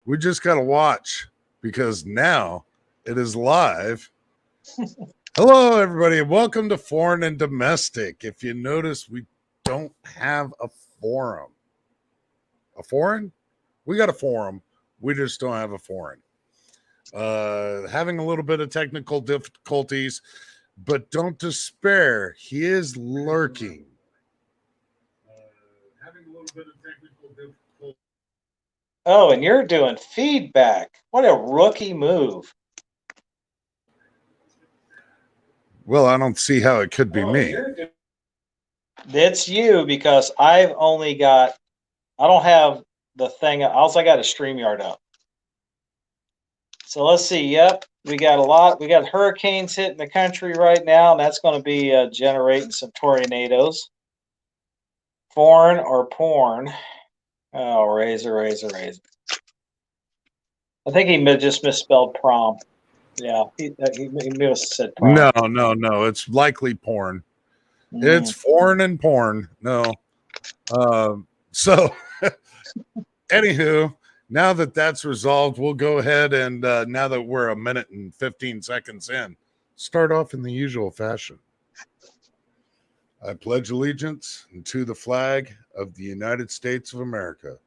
We just got to watch because now it is live. Hello, everybody, and welcome to Foreign and Domestic. If you notice, we don't have a forum. A foreign? We got a forum. We just don't have a foreign. Having a little bit of technical difficulties, but don't despair. He is lurking. Having a little bit of technical difficulty. Oh, and you're doing feedback. What a rookie move. Well, I don't see how it could be me. That's you because I don't have the thing. Also, I got a StreamYard up. So let's see. Yep, we got hurricanes hitting the country right now, and that's going to be generating some tornadoes. Foreign or porn? Oh, razor. I think he just misspelled prom. Yeah, he must have said prom. No. It's likely porn. It's foreign and porn. No. So, anywho, now that that's resolved, we'll go ahead and now that we're a minute and 15 seconds in, start off in the usual fashion. I pledge allegiance to the flag of the United States of America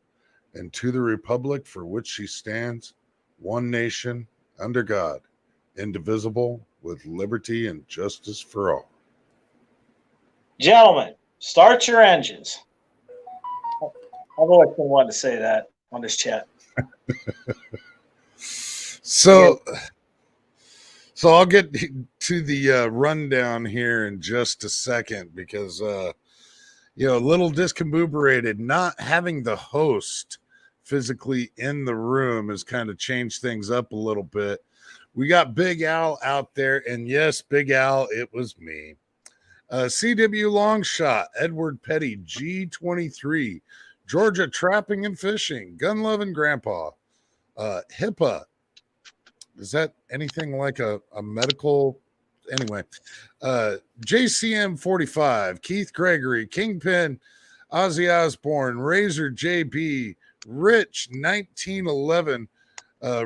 and to the republic for which she stands, one nation, under God, indivisible, with liberty and justice for all. Gentlemen, start your engines. I've always been wanting to say that on this chat. So I'll get to the rundown here in just a second because, a little discombobulated. Not having the host physically in the room has kind of changed things up a little bit. We got Big Al out there, and yes, Big Al, it was me. CW Longshot, Edward Petty, G23, Georgia Trapping and Fishing, Gun Loving Grandpa, HIPAA. Is that anything like a medical? Anyway, JCM 45, Keith Gregory, Kingpin, Ozzy Osbourne, Razor JB, Rich 1911,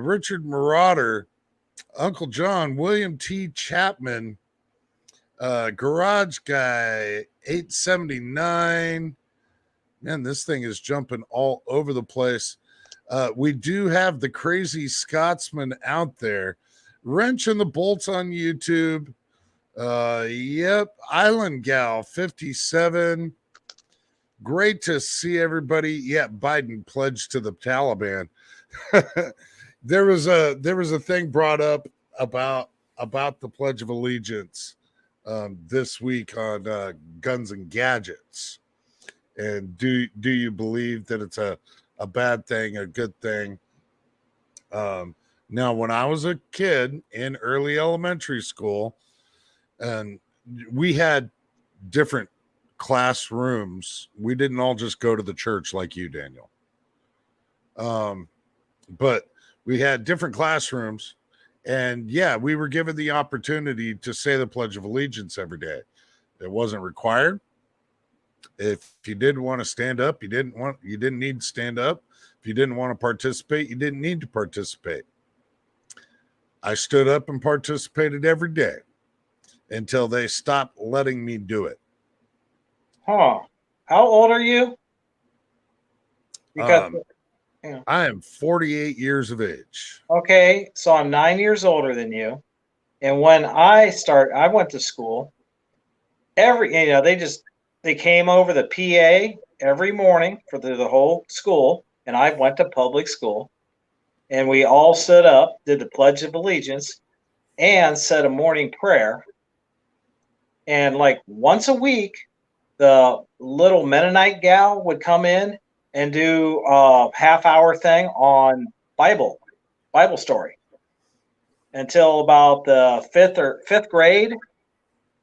Richard Marauder, Uncle John, William T. Chapman, Garage Guy 879. Man, this thing is jumping all over the place. We do have the Crazy Scotsman out there. Wrench and the Bolts on YouTube. Island Gal 57. Great to see everybody. Yeah, Biden pledged to the Taliban. There was a thing brought up about the Pledge of Allegiance this week on Guns and Gadgets. And do you believe that it's a bad thing, a good thing? Now, when I was a kid in early elementary school, and we had different classrooms, we didn't all just go to the church like you, Daniel. But we had different classrooms, and yeah, we were given the opportunity to say the Pledge of Allegiance every day. It wasn't required. If you didn't want to stand up, you didn't need to stand up. If you didn't want to participate, you didn't need to participate. I stood up and participated every day until they stopped letting me do it. Huh. How old are you? I am 48 years of age. Okay, so I'm 9 years older than you. And when I went to school, they came over the PA every morning for the whole school, and I went to public school, and we all stood up, did the Pledge of Allegiance, and said a morning prayer. And like once a week, the little Mennonite gal would come in and do a half-hour thing on Bible story until about the fifth grade.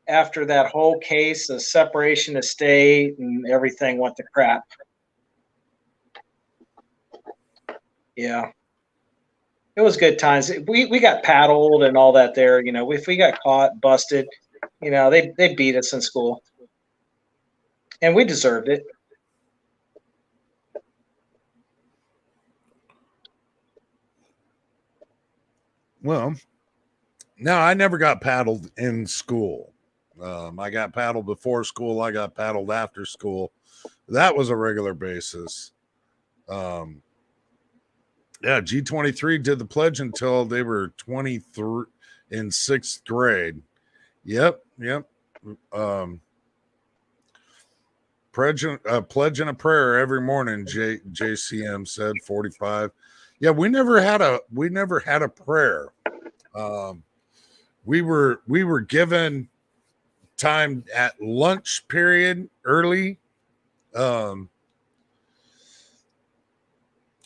After that whole case of separation of state and everything went to crap. Yeah. It was good times. We got paddled and all that there. If we got caught, busted, they beat us in school. And we deserved it. Well, no, I never got paddled in school. I got paddled before school. I got paddled after school. That was a regular basis. Um, yeah, G23 did the pledge until they were 23 in sixth grade. Yep. Um, pledge and a prayer every morning. JCM said 45. Yeah, we never had a prayer. Um, we were given time at lunch period early, um,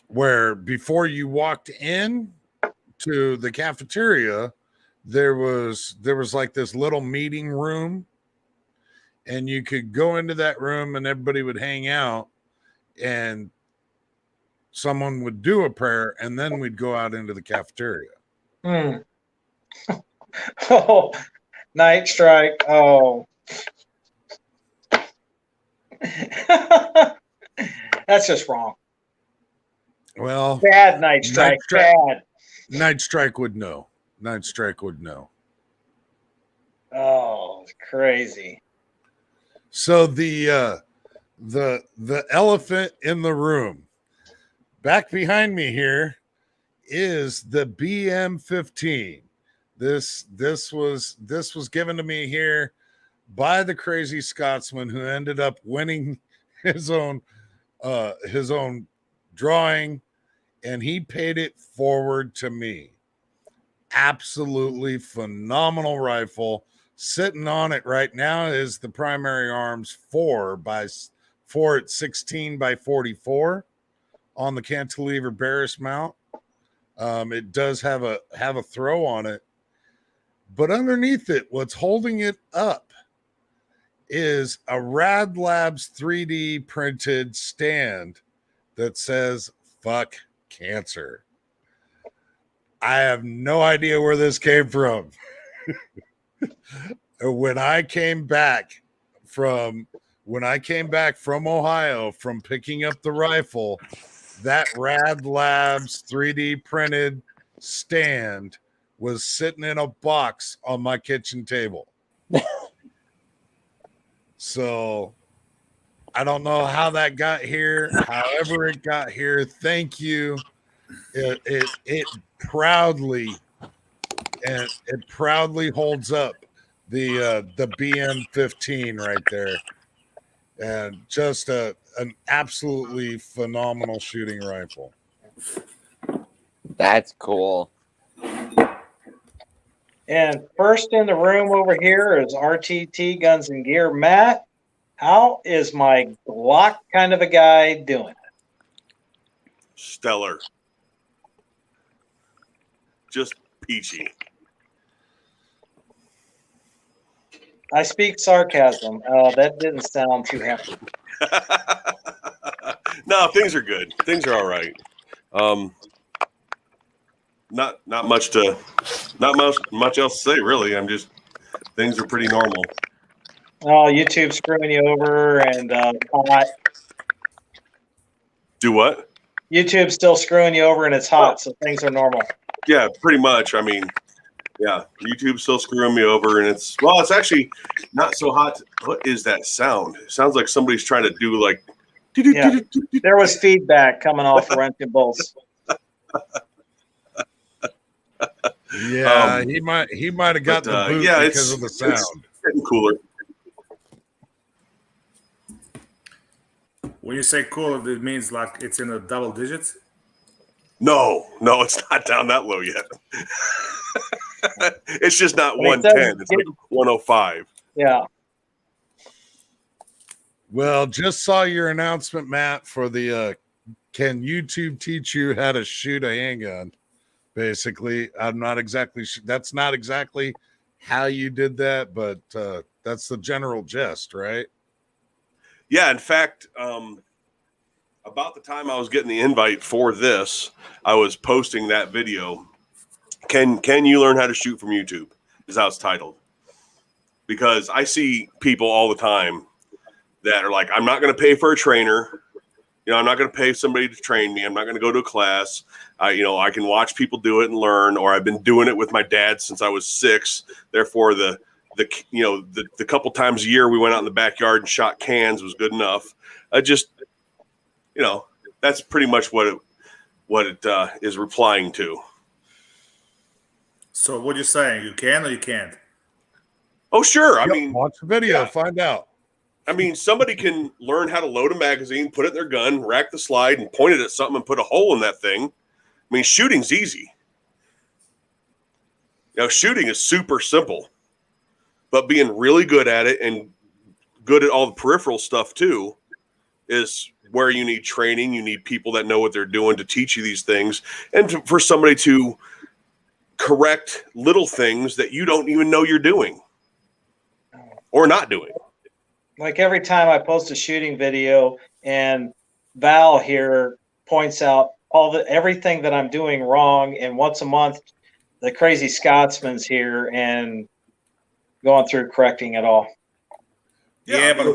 where before you walked in to the cafeteria, there was like this little meeting room, and you could go into that room and everybody would hang out, and someone would do a prayer, and then we'd go out into the cafeteria. Hmm. Oh, night strike. Oh. That's just wrong. Well, Bad night strike. Bad. Night Strike would know. Night Strike would know. Oh, crazy. So the elephant in the room back behind me here is the BM15. This was given to me here by the crazy Scotsman who ended up winning his own drawing, and he paid it forward to me. Absolutely phenomenal rifle. Sitting on it right now is the primary arms 4 at 16 by 44 on the cantilever Barris mount. It does have a throw on it, but underneath it, what's holding it up is a Rad Labs 3D printed stand that says "fuck cancer." I have no idea where this came from. When I came back from Ohio from picking up the rifle, that Rad Labs 3D printed stand was sitting in a box on my kitchen table. So I don't know how that got here. However it got here, thank you. It proudly holds up the BM15 right there, and just an absolutely phenomenal shooting rifle. That's cool. And first in the room over here is RTT Guns and Gear. Matt, how is my Glock kind of a guy doing? Stellar. Just peachy. I speak sarcasm. That didn't sound too happy. No, things are good. Things are all right. Not much else to say, really. Things are pretty normal. Oh, YouTube screwing you over, and hot. Do what? YouTube's still screwing you over, and it's hot, so things are normal. Yeah, pretty much. I mean, yeah, YouTube's still screwing me over, and it's actually not so hot. What is that sound? It sounds like somebody's trying to do like. Yeah, there was feedback coming off wrenching bolts. Yeah, he might have got the boot because of the sound. It's getting cooler. When you say cool, it means like it's in the double digits? No, it's not down that low yet. It's just not 110. It's like 105. Yeah. Well, just saw your announcement, Matt, for the can YouTube teach you how to shoot a handgun? Basically, I'm not exactly sure. That's not exactly how you did that, but that's the general gist, right? Yeah, in fact, about the time I was getting the invite for this, I was posting that video. Can you learn how to shoot from YouTube? Is how it's titled. Because I see people all the time that are like, I'm not going to pay for a trainer. I'm not going to pay somebody to train me. I'm not going to go to a class. I can watch people do it and learn, or I've been doing it with my dad since I was 6. Therefore, the couple times a year we went out in the backyard and shot cans was good enough. That's pretty much what it is replying to. So what you're saying, you can or you can't? Oh, sure. Watch the video, find out. Somebody can learn how to load a magazine, put it in their gun, rack the slide, and point it at something and put a hole in that thing. Shooting's easy. Shooting is super simple, but being really good at it and good at all the peripheral stuff too is where you need training. You need people that know what they're doing to teach you these things, and for somebody to correct little things that you don't even know you're doing or not doing. Like every time I post a shooting video and Val here points out everything that I'm doing wrong, and once a month the crazy Scotsman's here and going through correcting it all. Yeah, but the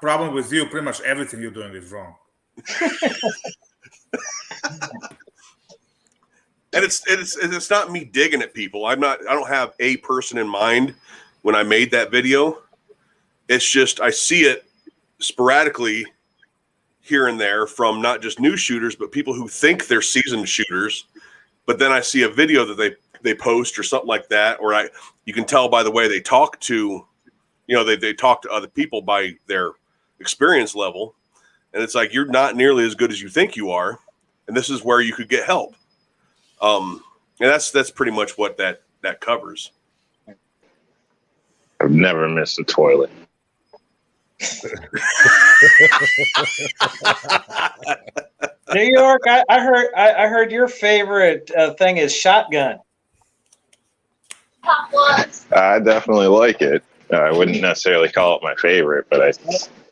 problem with you, pretty much everything you're doing is wrong. And it's not me digging at people. I don't have a person in mind when I made that video. It's just I see it sporadically here and there from not just new shooters, but people who think they're seasoned shooters. But then I see a video that they post or something like that, or you can tell by the way they talk to, they talk to other people by their experience level, and it's like you're not nearly as good as you think you are, and this is where you could get help. And that's pretty much what that covers. I've never missed a toilet. New York, I heard your favorite thing is shotgun. I definitely like it. I wouldn't necessarily call it my favorite, but I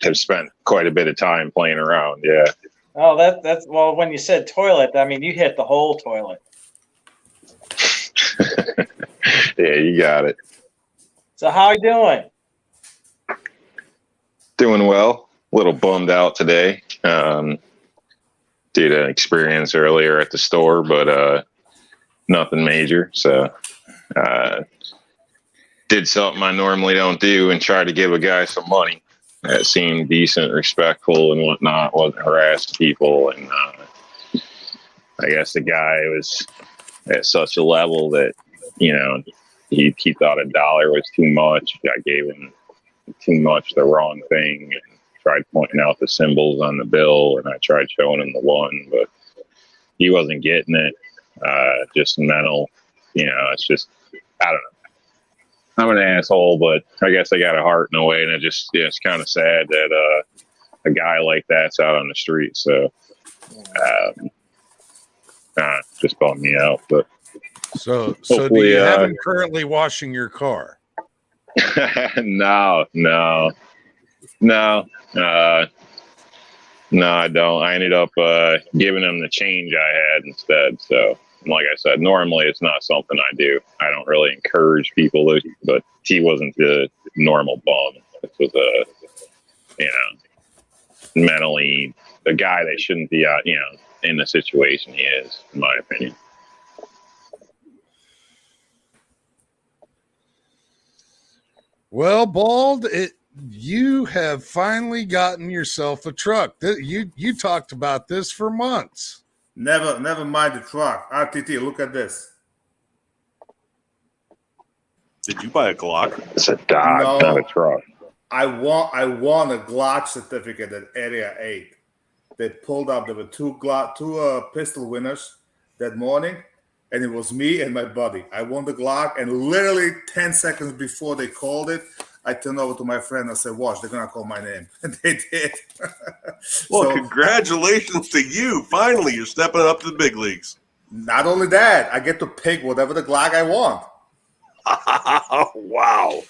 have spent quite a bit of time playing around. Yeah. Oh, that's well. When you said toilet, you hit the whole toilet. Yeah, you got it. So how are you doing? Doing well. A little bummed out today due to an experience earlier at the store, but nothing major. So did something I normally don't do and tried to give a guy some money. That seemed decent, respectful, and whatnot. Wasn't harassing people, and I guess the guy was at such a level that he thought $1 was too much. I gave him too much the wrong thing and tried pointing out the symbols on the bill, and I tried showing him the one, but he wasn't getting it. Just mental, it's just, I don't know. I'm an asshole, but I guess I got a heart in a way, and it's kind of sad that a guy like that's out on the street. So just bummed me out. But so do you have him currently washing your car? No, I don't. I ended up giving him the change I had instead. So, like I said, normally it's not something I do. I don't really encourage people to, but he wasn't the normal bum. This was mentally the guy that shouldn't be out, in the situation he is, in my opinion. Well, Bald, you have finally gotten yourself a truck. You talked about this for months. Never mind the truck. RTT, look at this. Did you buy a Glock? It's a Dodge, not a truck. I won a Glock certificate at Area 8. They pulled up. There were two pistol winners that morning, and it was me and my buddy. I won the Glock, and literally 10 seconds before they called it, I turned over to my friend and said, "Watch, they're gonna call my name." And they did. Well, congratulations to you. Finally, you're stepping up to the big leagues. Not only that, I get to pick whatever the Glock I want. Wow.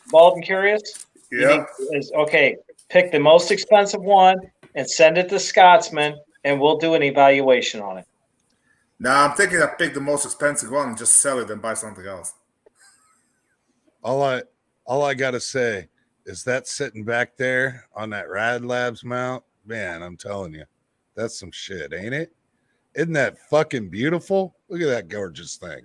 Bald and Curious? Yeah. Okay, pick the most expensive one and send it to Scotsman, and we'll do an evaluation on it. Now I'm thinking I pick the most expensive one and just sell it and buy something else. All I gotta say, is that sitting back there on that Rad Labs mount. Man, I'm telling you, that's some shit, ain't it? Isn't that fucking beautiful? Look at that gorgeous thing.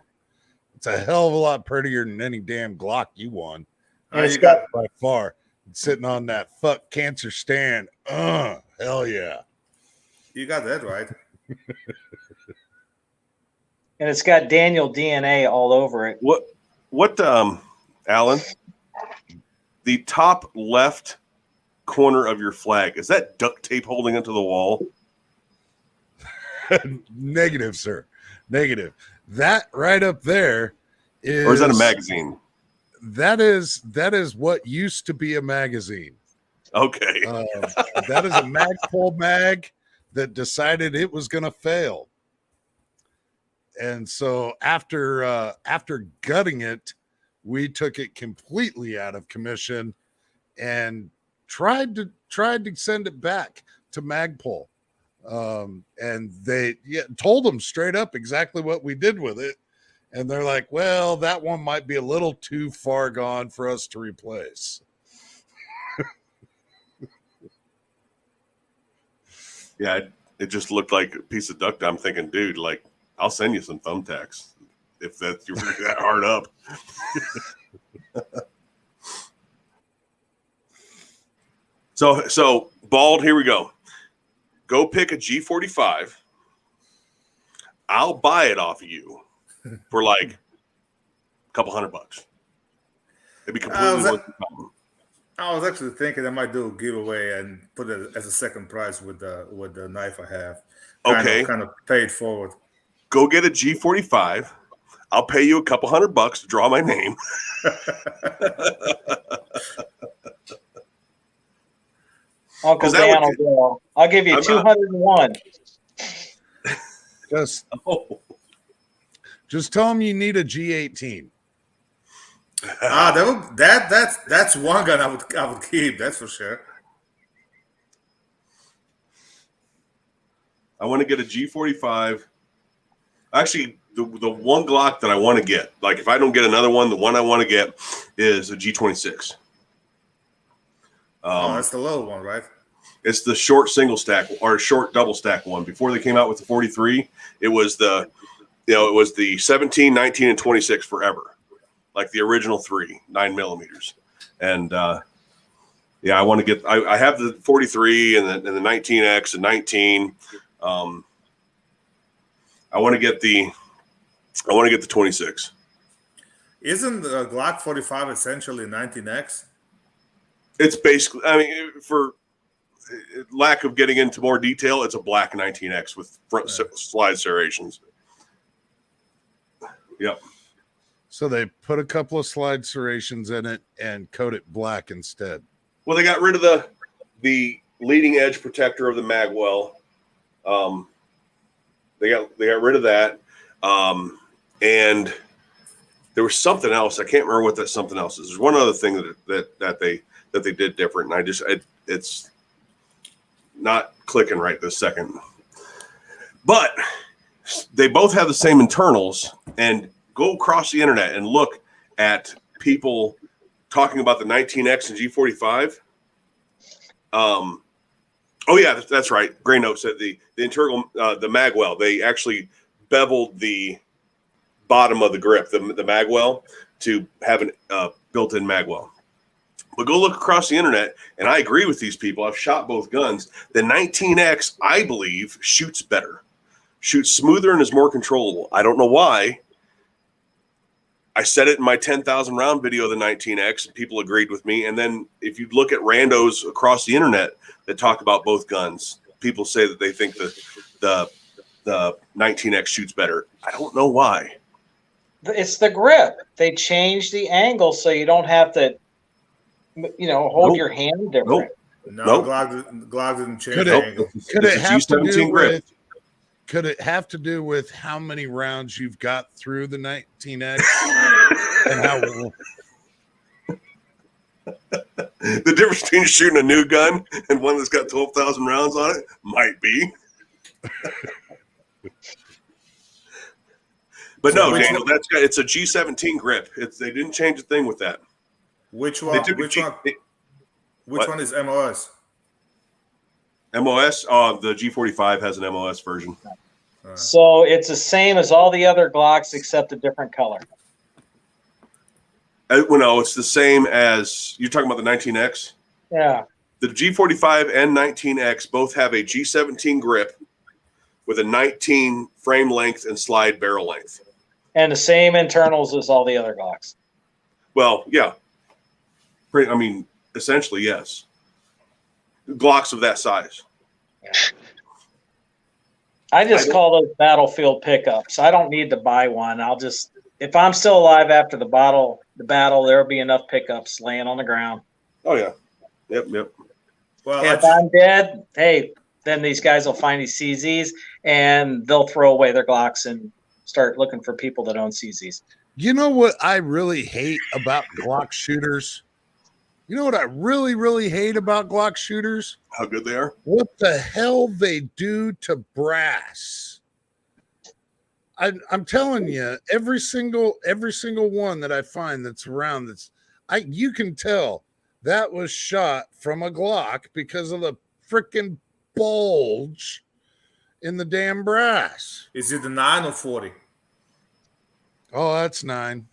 It's a hell of a lot prettier than any damn Glock you won. And it's you got By far. It's sitting on that fuck cancer stand. Hell yeah. you got that right. and it's got Daniel DNA all over it. What Alan, the top left corner of your flag, is that duct tape holding it to the wall? Negative, sir. Negative. That right up there is, Or is that a magazine? That is what used to be a magazine. Okay. That is a Magpul mag that decided it was going to fail. And so after gutting it, we took it completely out of commission and tried to send it back to Magpul. And they told them straight up exactly what we did with it. And they're like, well, that one might be a little too far gone for us to replace. Yeah, it just looked like a piece of duct. I'm thinking, dude, like, I'll send you some thumbtacks if that's you're that hard up. So Bald, here we go. Go pick a G45. I'll buy it off of you for like a couple $100. It'd be completely worth the time. I was actually thinking I might do a giveaway and put it as a second prize with the knife I have. Kind of paid forward. Go get a G45. I'll pay you a couple $100 to draw my name. Uncle Dan will go. I'll give you 201. Just tell them you need a G18. That's one gun I would keep. That's for sure. I want to get a G45. Actually, the one Glock that I want to get, like if I don't get another one, the one I want to get is a G26. That's the low one, right? It's the short single stack or short double stack one. Before they came out with the 43, it was the 17, 19, and 26 forever, like the original 9mm. And I want to get. I have the 43 and the 19X and 19. I want to get the 26. Isn't the Glock 45 essentially 19X? It's basically, I mean, for lack of getting into more detail, it's a black 19X with front slide serrations. Yep. So they put a couple of slide serrations in it and coat it black instead. Well, they got rid of the leading edge protector of the magwell. They got rid of that. And there was something else. I can't remember what that something else is. There's one other thing that they did different, and it's not clicking right this second. But they both have the same internals, and go across the internet and look at people talking about the 19X and G45. Oh yeah, that's right. Gray Note said the internal, the magwell, they actually beveled the bottom of the grip, the magwell, to have a built-in magwell. But go look across the internet, and I agree with these people. I've shot both guns. The 19X, I believe, shoots better, shoots smoother, and is more controllable. I don't know why. I said it in my 10,000 round video of the 19X, and people agreed with me. And then if you look at randos across the internet that talk about both guns, people say that they think the 19X shoots better. I don't know why. It's the grip. They changed the angle so you don't have to, hold your hand different. No, Glock didn't change Could the it, angle. could it have to do grip. with? Could it have to do with how many rounds you've got through the 19X and how? The difference between shooting a new gun and one that's got 12,000 rounds on it might be. But So no, Daniel, it's a G17 grip. They didn't change a thing with that. Which one? Which What? one is MOS? MOS. The G45 has an MOS version. So it's the same as all the other Glocks except a different color. Well, no, it's the same as you're talking about the 19X. Yeah. The G45 and 19X both have a G17 grip with a 19 frame length and slide barrel length. And the same internals as all the other Glocks. Well, yeah. I mean, essentially, yes. Glocks of that size. Yeah. I just call those battlefield pickups. I don't need to buy one. I'll just, if I'm still alive after the battle, there'll be enough pickups laying on the ground. Oh yeah. Yep. Well, If I'm dead, hey, then these guys will find these CZs and they'll throw away their Glocks and start looking for people that own CZs. You know what I really hate about Glock shooters? You know what I really, really hate about Glock shooters? How good they are. What the hell they do to brass. I'm telling you, every single one that I find that's around, you can tell that was shot from a Glock because of the freaking bulge in the damn brass. is it the 9 or 40? Oh, that's 9.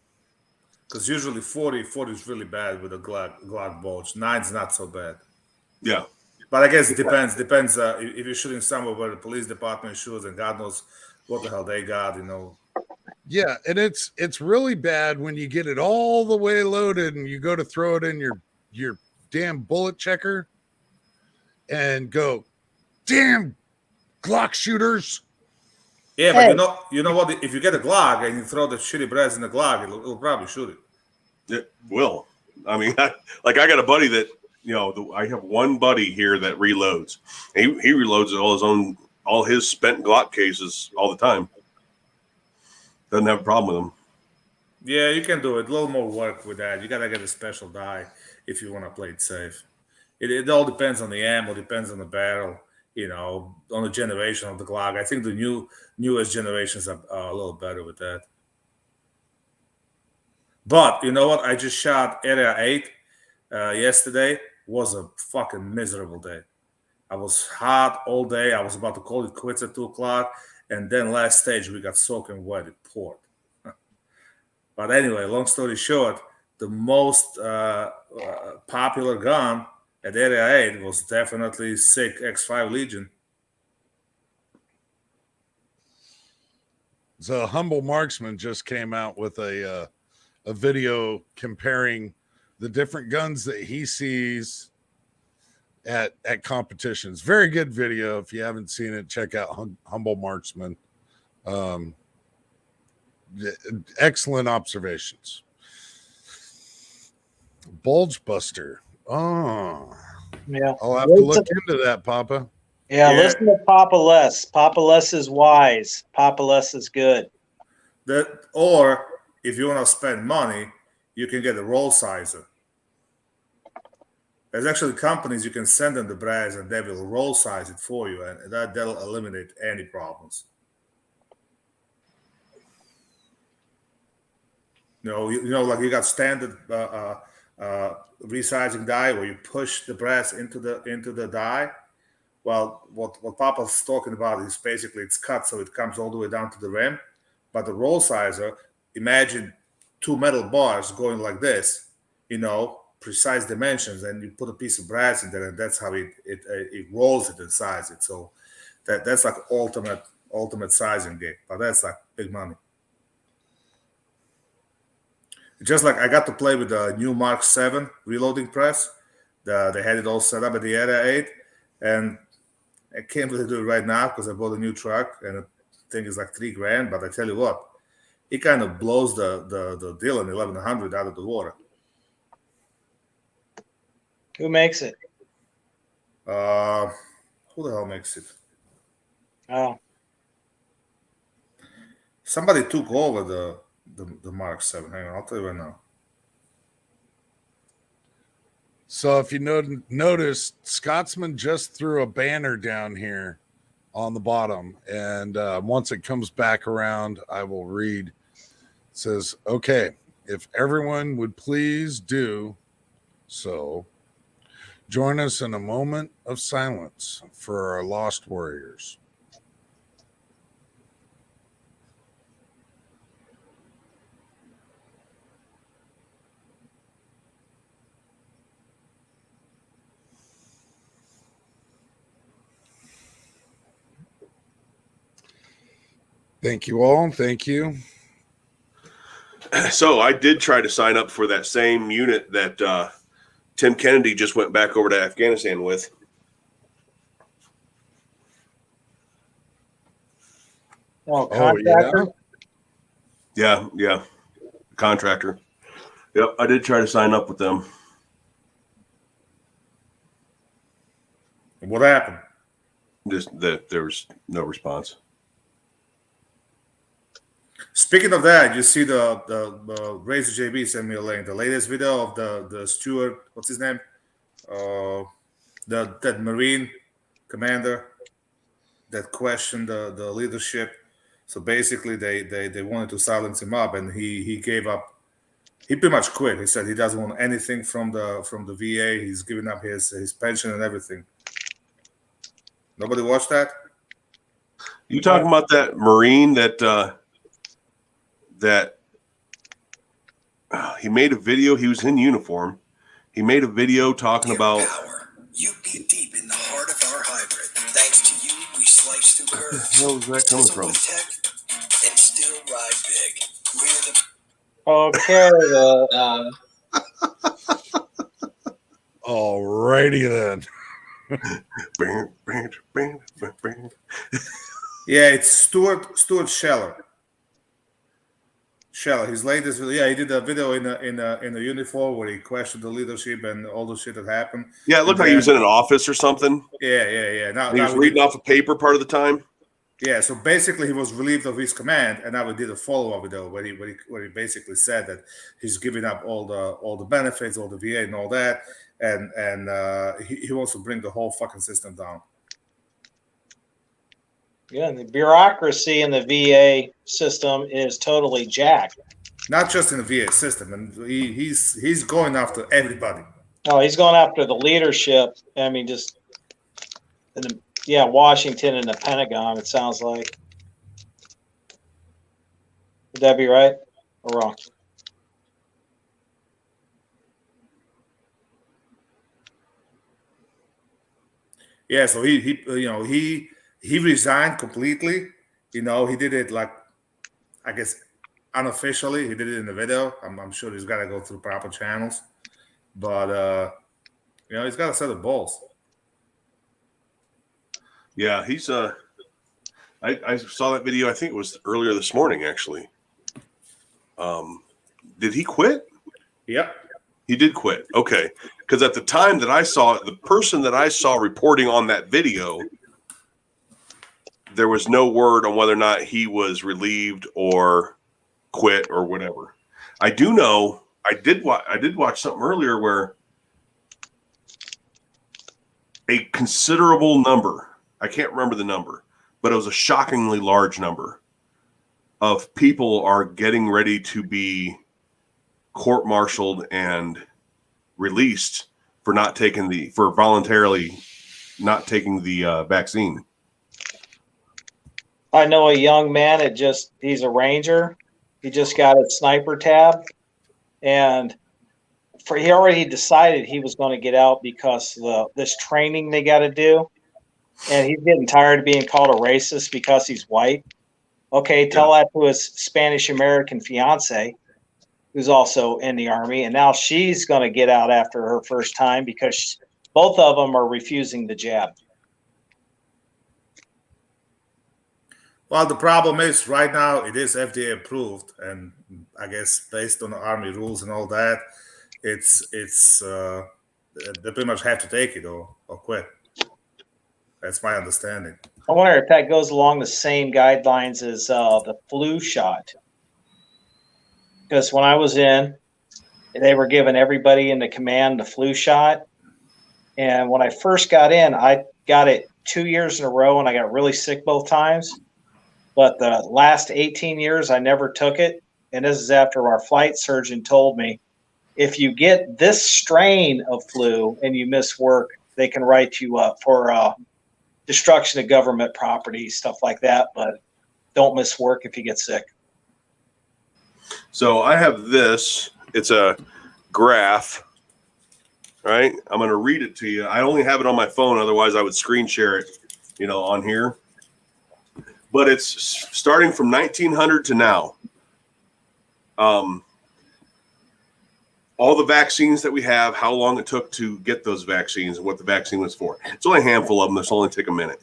Because usually 40 is really bad with a Glock bulge. 9's not so bad. Yeah. But I guess it depends. If you're shooting somewhere where the police department shoots, and God knows what the hell they got, Yeah, and it's really bad when you get it all the way loaded and you go to throw it in your damn bullet checker and go, damn Glock shooters. Yeah, but you know what? If you get a Glock and you throw the shitty brass in the Glock, it'll probably shoot it. It will. I mean, I got a buddy that, I have one buddy here that reloads. He reloads all his spent Glock cases all the time. Doesn't have a problem with them. Yeah, you can do it. A little more work with that. You gotta get a special die if you want to play it safe. It all depends on the ammo, depends on the barrel, on the generation of the Glock. I think the newest generations are a little better with that. But you know what? I just shot Area 8 yesterday. Was a fucking miserable day. I was hot all day. I was about to call it quits at 2 o'clock. And then last stage, we got soaking wet. It poured. But anyway, long story short, the most popular gun at Area 8 was definitely SIG X5 Legion. So Humble Marksman just came out with a video comparing the different guns that he sees at competitions. Very good video. If you haven't seen it, check out Humble Marksman. Excellent observations. Bulge Buster. Oh, Yeah. I'll have to look into that, Papa. Yeah, listen to Papa Les. Papa Les is wise. Papa Les is good. Or if you want to spend money, you can get a roll sizer. There's actually companies you can send them the brass and they will roll size it for you, and that'll eliminate any problems. Like you got standard resizing die where you push the brass into the die. Well, what Papa's talking about is basically it's cut so it comes all the way down to the rim. But the roll sizer, imagine 2 metal bars going like this, precise dimensions, and you put a piece of brass in there, and that's how it rolls it and sizes it. So that's like ultimate sizing game, but that's like big money. Just like I got to play with the new Mark 7 reloading press. They had it all set up at the Area 8, and I can't really do it right now because I bought a new truck, and the thing is like $3,000. But I tell you what, it kind of blows the Dylan 1100 out of the water. Who makes it? Who the hell makes it? Oh, Somebody took over the Mark 7. Hang on, I'll tell you right now. So if you notice, Scotsman just threw a banner down here on the bottom, and once it comes back around, I will read. It says, okay, if everyone would please do so, Join us in a moment of silence for our lost warriors. Thank you all. Thank you. So I did try to sign up for that same unit that Tim Kennedy just went back over to Afghanistan with. Well, Oh, contractor. Yeah. Contractor. Yep, I did try to sign up with them. What happened? Just that there was no response. Speaking of that, you see the Razor JB sent me a link. The latest video of the steward, what's his name? That Marine commander that questioned the leadership. So basically, they wanted to silence him up, and he gave up. He pretty much quit. He said he doesn't want anything from the VA. He's giving up his pension and everything. Nobody watched that? You talking about that Marine that he made a video? He was in uniform. He made a video talking about power. You beat deep in the heart of our hybrid. Thanks to you, we slice through curves. where the hell is that coming from? Tech and still ride big. We're the Okay. Alrighty then. Yeah, it's Stuart Scheller. His latest video. Yeah, he did a video in a uniform where he questioned the leadership and all the shit that happened. Yeah, it looked like he was in an office or something. Yeah. Now He was reading off a paper part of the time. Yeah, so basically he was relieved of his command, and now we did a follow-up video where he basically said that he's giving up all the benefits, all the VA and all that, and he wants to bring the whole fucking system down. Yeah, and the bureaucracy in the VA system is totally jacked. Not just in the VA system, and he's going after everybody. No, he's going after the leadership. I mean, just Washington and the Pentagon. It sounds like. Would that be right or wrong? Yeah, so he resigned completely. He did it like, I guess, unofficially. He did it in the video. I'm sure he's got to go through proper channels, but he's got a set of balls. Yeah, he's I saw that video. I think it was earlier this morning, actually. Did he quit? Yep. He did quit. Okay, because at the time that I saw it, the person that I saw reporting on that video, there was no word on whether or not he was relieved or quit or whatever. I do know I did watch something earlier where a considerable number, I can't remember the number, but it was a shockingly large number of people are getting ready to be court-martialed and released for voluntarily not taking the vaccine. I know a young man. He's a ranger. He just got a sniper tab, and he already decided he was going to get out because this training they got to do, and he's getting tired of being called a racist because he's white. Okay, tell that to his Spanish American fiance, who's also in the Army, and now she's going to get out after her first time because both of them are refusing the jab. Well, the problem is right now it is FDA approved, and I guess based on the Army rules and all that, it's they pretty much have to take it or quit. That's my understanding. I wonder if that goes along the same guidelines as the flu shot. Because when I was in, they were giving everybody in the command the flu shot. And when I first got in, I got it 2 years in a row, and I got really sick both times. But the last 18 years, I never took it. And this is after our flight surgeon told me if you get this strain of flu and you miss work, they can write you up for destruction of government property, stuff like that. But don't miss work if you get sick. So I have this. It's a graph, right? I'm going to read it to you. I only have it on my phone. Otherwise, I would screen share it, on here. But it's starting from 1900 to now. All the vaccines that we have, how long it took to get those vaccines, and what the vaccine was for. It's only a handful of them. This will only take a minute.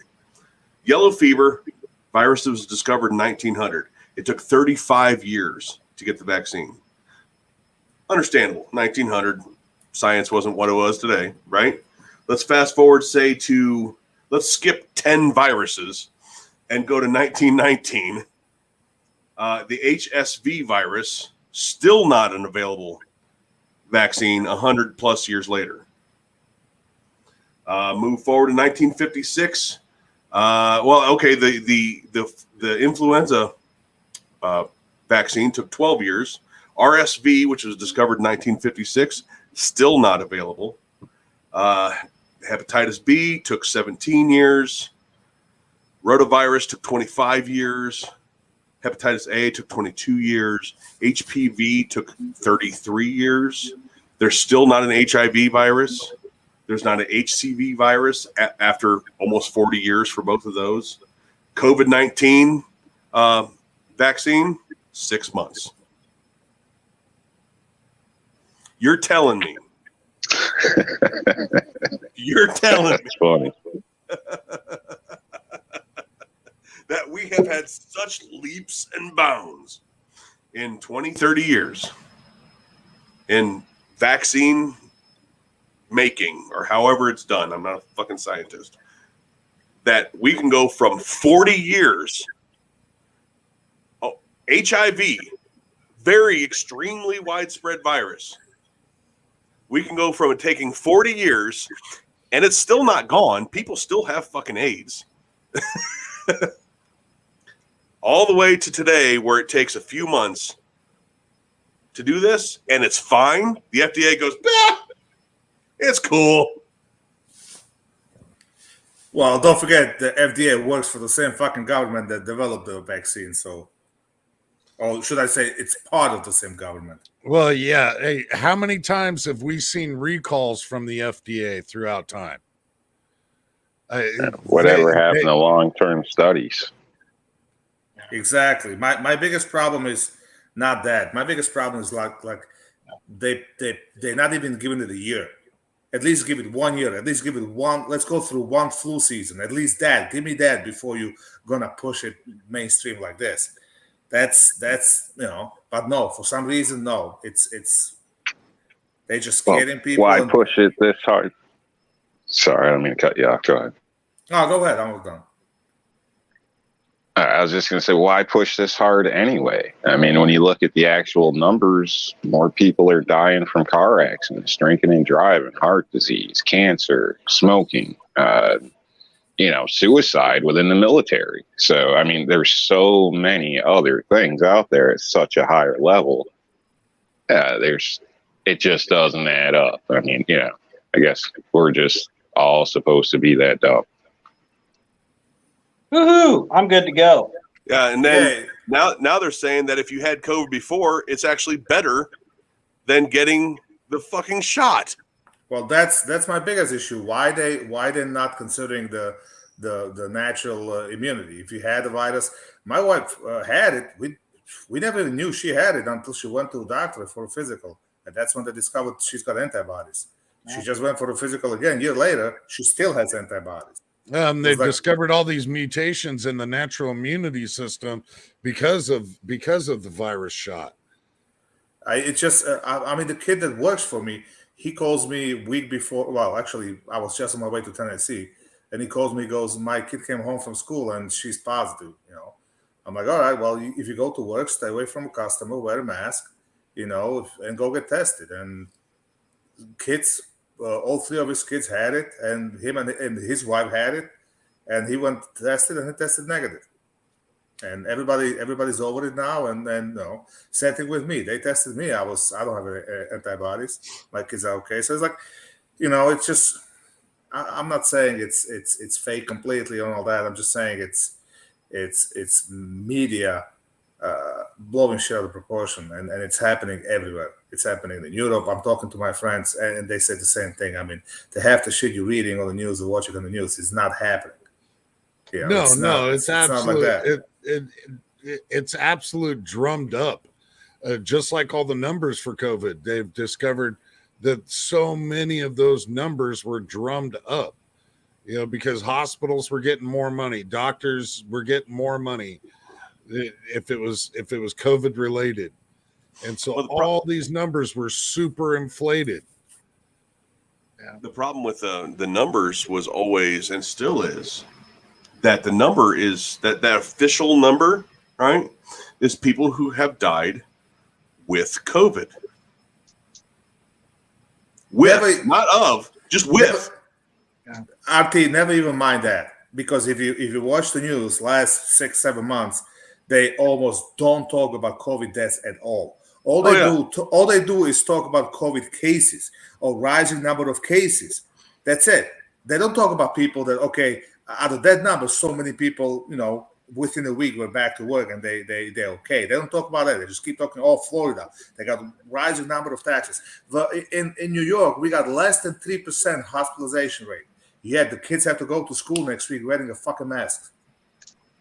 Yellow fever virus was discovered in 1900. It took 35 years to get the vaccine. Understandable. 1900, science wasn't what it was today, right? Let's fast forward, let's skip 10 viruses and go to 1919. The HSV virus, still not an available vaccine 100 plus years later. Move forward to 1956. The influenza vaccine took 12 years. RSV, which was discovered in 1956, still not available. Hepatitis B took 17 years. Rotavirus took 25 years. Hepatitis A took 22 years. HPV took 33 years. There's still not an HIV virus. There's not an HCV virus after almost 40 years for both of those. COVID-19 vaccine, 6 months. You're telling me. That's funny. That we have had such leaps and bounds in 20, 30 years in vaccine making, or however it's done. I'm not a fucking scientist. That we can go from 40 years. HIV, very extremely widespread virus. We can go from it taking 40 years and it's still not gone. People still have fucking AIDS. All the way to today, where it takes a few months to do this, and it's fine. The FDA goes, bah, it's cool. Well, don't forget the FDA works for the same fucking government that developed the vaccine. So, or should I say, it's part of the same government. Well, yeah. Hey, how many times have we seen recalls from the FDA throughout time? Whatever happened to long-term studies? Exactly. My biggest problem is not that. My biggest problem is like they're not even giving it a year. At least give it 1 year. At least give it one. Let's go through one flu season. At least that. Give me that before you gonna push it mainstream like this. That's But no, for some reason, no. It's they just scaring people. Why push it this hard? Sorry, I don't mean to cut you off. Go ahead. No, go ahead. I'm done. I was just going to say, why push this hard anyway? I mean, when you look at the actual numbers, more people are dying from car accidents, drinking and driving, heart disease, cancer, smoking, suicide within the military. So, I mean, there's so many other things out there at such a higher level. It just doesn't add up. I mean, I guess we're just all supposed to be that dumb. Woohoo! I'm good to go. Yeah, and then now they're saying that if you had COVID before, it's actually better than getting the fucking shot. Well, that's my biggest issue. Why they're not considering the natural immunity? If you had the virus, my wife had it. We never even knew she had it until she went to a doctor for a physical, and that's when they discovered she's got antibodies. She just went for a physical again. A year later, she still has antibodies. They discovered all these mutations in the natural immunity system because of the virus shot. The kid that works for me, he calls me a week before. Well, actually, I was just on my way to Tennessee, and he calls me, goes, "My kid came home from school and she's positive." I'm like, "All right, well, if you go to work, stay away from a customer, wear a mask, and go get tested." And kids. All three of his kids had it, and him and his wife had it, and he went tested, and he tested negative. and everybody's over it now. And then same thing with me. They tested me. I don't have antibodies. My kids are okay. So it's like, it's just. I'm not saying it's fake completely and all that. I'm just saying it's media blowing shit out of proportion, and it's happening everywhere. It's happening in Europe. I'm talking to my friends, and they say the same thing. I mean, the half the shit you're reading on the news or watching on the news is not happening. It's not like absolute. that. It's absolute drummed up. Just like all the numbers for COVID, they've discovered that so many of those numbers were drummed up. Because hospitals were getting more money, doctors were getting more money if it was COVID related, and so all these numbers were super inflated. The problem with the numbers was always, and still is, that the number is that official number, right, is people who have died with COVID. Not of, just with. RT, never even mind that, because if you watch the news last 6-7 months, they almost don't talk about COVID deaths at all. All they do is talk about COVID cases or rising number of cases. That's it. They don't talk about people that, okay, out of that number, so many people, within a week were back to work and they're okay. They don't talk about that. They just keep talking, Florida. They got a rising number of taxes. In New York, we got less than 3% hospitalization rate. Yet the kids have to go to school next week wearing a fucking mask.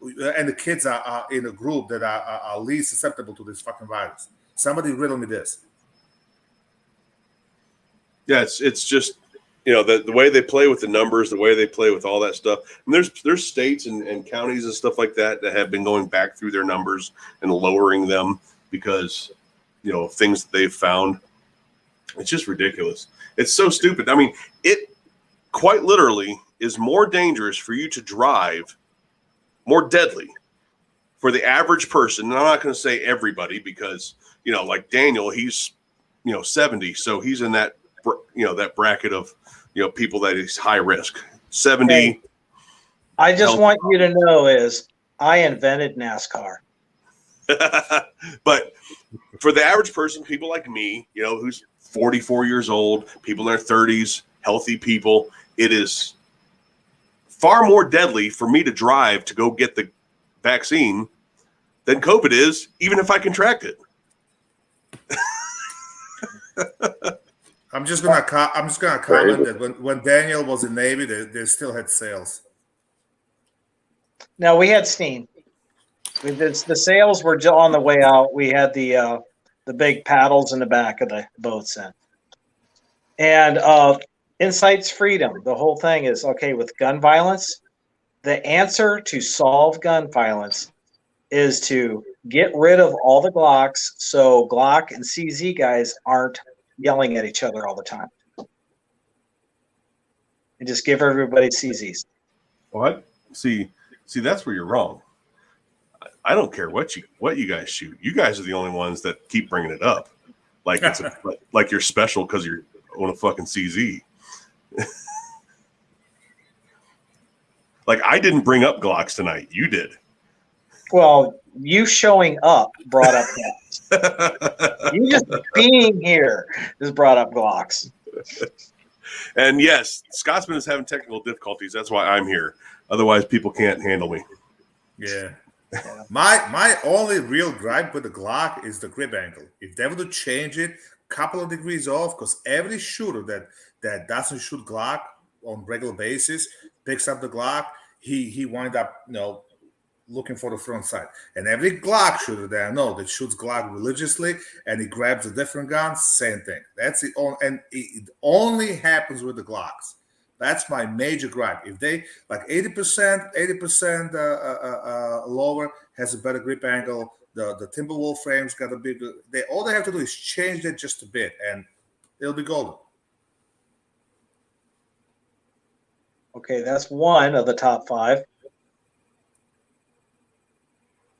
And the kids are in a group that are least susceptible to this fucking virus. Somebody riddle me this. Yeah, it's just, the way they play with the numbers, the way they play with all that stuff. And there's states and counties and stuff like that have been going back through their numbers and lowering them because, of things that they've found. It's just ridiculous. It's so stupid. I mean, it quite literally is more dangerous for you to drive, more deadly for the average person. And I'm not going to say everybody because, like Daniel, he's, 70. So he's in that, that bracket of, people that is high risk. 70. Hey, I just want you to know is I invented NASCAR. But for the average person, people like me, who's 44 years old, people in their 30s, healthy people, it is far more deadly for me to drive to go get the vaccine than COVID is, even if I contract it. I'm just gonna comment that when Daniel was in Navy, they still had sales. No, we had steam. The sails were on the way out. We had the big paddles in the back of the boats in. And insight's freedom. The whole thing is, okay, with gun violence, the answer to solve gun violence is to get rid of all the Glocks so Glock and CZ guys aren't yelling at each other all the time. And just give everybody CZs. What? See, that's where you're wrong. I don't care what you guys shoot. You guys are the only ones that keep bringing it up, like it's like you're special because you're on a fucking CZ. Like I didn't bring up Glocks tonight. You did. Well, you showing up brought up Glocks. You just being here has brought up Glocks. And yes, Scotsman is having technical difficulties. That's why I'm here. Otherwise, people can't handle me. Yeah. My only real gripe with the Glock is the grip angle. If they were to change it a couple of degrees off, because every shooter that doesn't shoot Glock on regular basis picks up the Glock, he wind up looking for the front side. And every Glock shooter that I know that shoots Glock religiously and he grabs a different gun, same thing. That's the only, and it only happens with the Glocks. That's my major gripe. If they like 80% lower has a better grip angle, the Timberwolf frames got a big. All they have to do is change it just a bit, and it'll be golden. Okay, that's one of the top 5.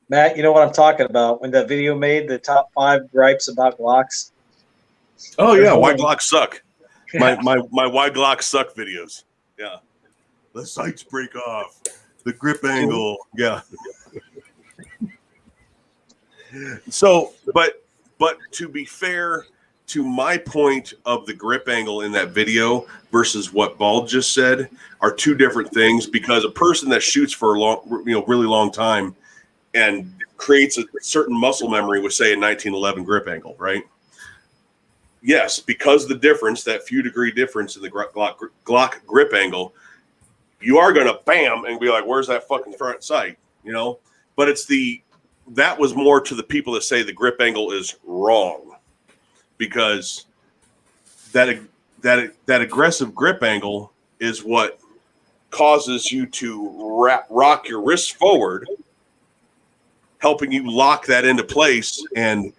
Matt, you know what I'm talking about? When that video made the top 5 gripes about Glocks. Oh yeah, why Glocks suck. My why Glocks suck videos. Yeah, the sights break off, the grip angle. Yeah. So, but to be fair to my point of the grip angle in that video versus what Bald just said are two different things, because a person that shoots for a long, really long time and creates a certain muscle memory with, say, a 1911 grip angle, right? Yes, because the difference, that few degree difference in the Glock grip angle, you are going to bam and be like, where's that fucking front sight, But that was more to the people that say the grip angle is wrong, because that aggressive grip angle is what causes you to rock your wrist forward, helping you lock that into place and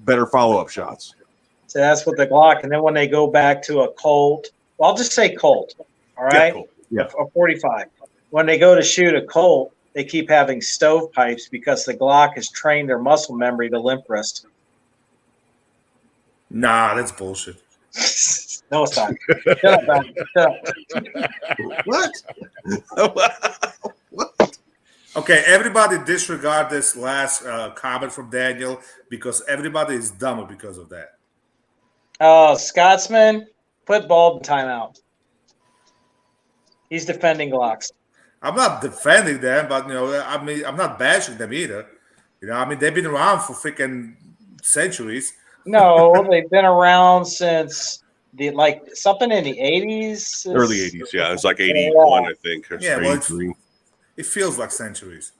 better follow-up shots. So that's what the Glock. And then when they go back to a Colt, well, I'll just say Colt, all right? Yeah, Colt. Yeah. A 45. When they go to shoot a Colt, they keep having stovepipes because the Glock has trained their muscle memory to limp wrist. Nah, that's bullshit. No, it's not. Shut up, man. Shut up. What? Okay, everybody disregard this last comment from Daniel, because everybody is dumber because of that. Scotsman, put Bald in timeout. He's defending Glocks. I'm not defending them, but I'm not bashing them either. They've been around for freaking centuries. No, they've been around since something in the 80s. Early 80s, yeah. It's like 81, I think. Yeah, well, 83. It feels like centuries.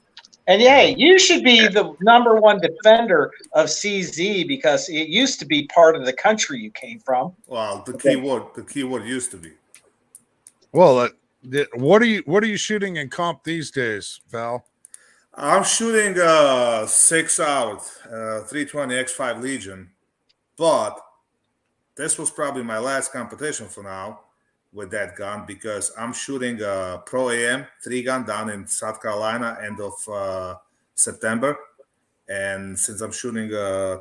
And hey, you should be the number one defender of CZ, because it used to be part of the country you came from. Well, the keyword used to be. Well, what are you shooting in comp these days, Val? I'm shooting 6-out 320 X5 Legion, but this was probably my last competition for now with that gun, because I'm shooting a Pro AM 3-gun down in South Carolina end of September. And since I'm shooting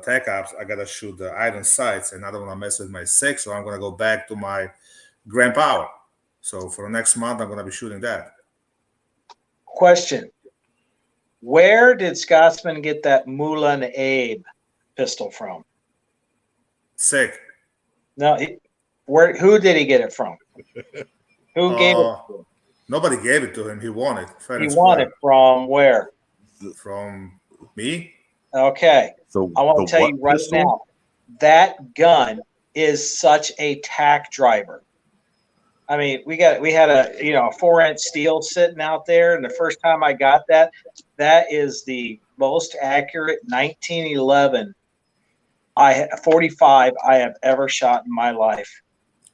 Tech Ops, I got to shoot the iron sights, and I don't want to mess with my 6, so I'm going to go back to my Grand Power. So for the next month, I'm going to be shooting that. Question. Where did Scotsman get that Mullen Abe pistol from? Sick. No, who did he get it from? Who gave it to him? Nobody gave it to him. He won it. He won it from where? From me. Okay. So I want to tell you right now, that gun is such a tack driver. I mean, we had a 4-inch steel sitting out there, and the first time I got that is the most accurate 1911 .45 I have ever shot in my life.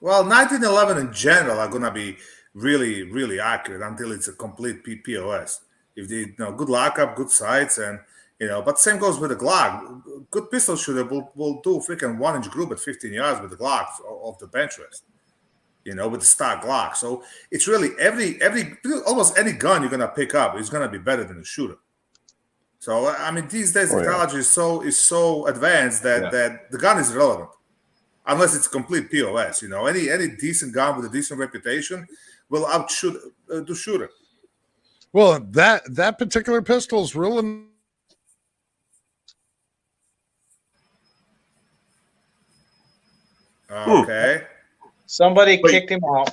Well, 1911 in general are going to be really, really accurate until it's a complete POS. If they good lockup, good sights, and but same goes with the Glock. Good pistol shooter will do freaking 1-inch group at 15 yards with the Glock off the bench rest. With the stock Glock. So it's really almost any gun you're gonna pick up is gonna be better than a shooter. So these days technology is so advanced that the gun is irrelevant, unless it's complete POS. Any decent gun with a decent reputation will outshoot the shooter. Well, that particular pistol is really. Okay. Somebody kicked him out.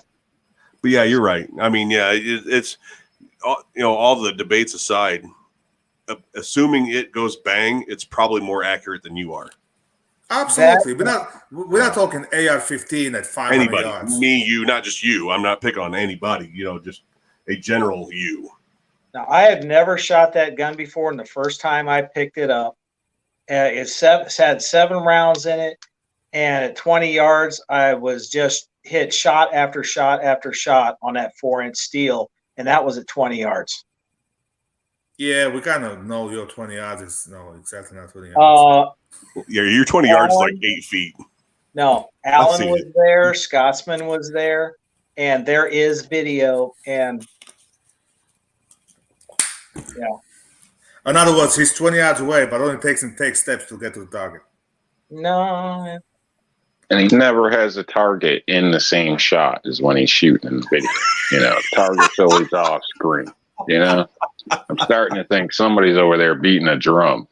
But yeah, you're right. It's all the debates aside, assuming it goes bang, it's probably more accurate than you are. Absolutely. We're not talking AR-15 at 500 anybody, yards. Me, you, not just you. I'm not picking on anybody. Just a general you. Now, I had never shot that gun before, and the first time I picked it up, it had 7 rounds in it, and at 20 yards, I was just hit shot after shot after shot on that 4-inch steel, and that was at 20 yards. Yeah, we kind of know your 20 yards is exactly not 20 yards. Yeah, your 20 yards is like 8 feet. No, Alan was there, Scotsman was there, and there is video, and yeah. In other words, he's 20 yards away, but only takes steps to get to the target. No. And he never has a target in the same shot as when he's shooting in the video. Target's always off screen. I'm starting to think somebody's over there beating a drum.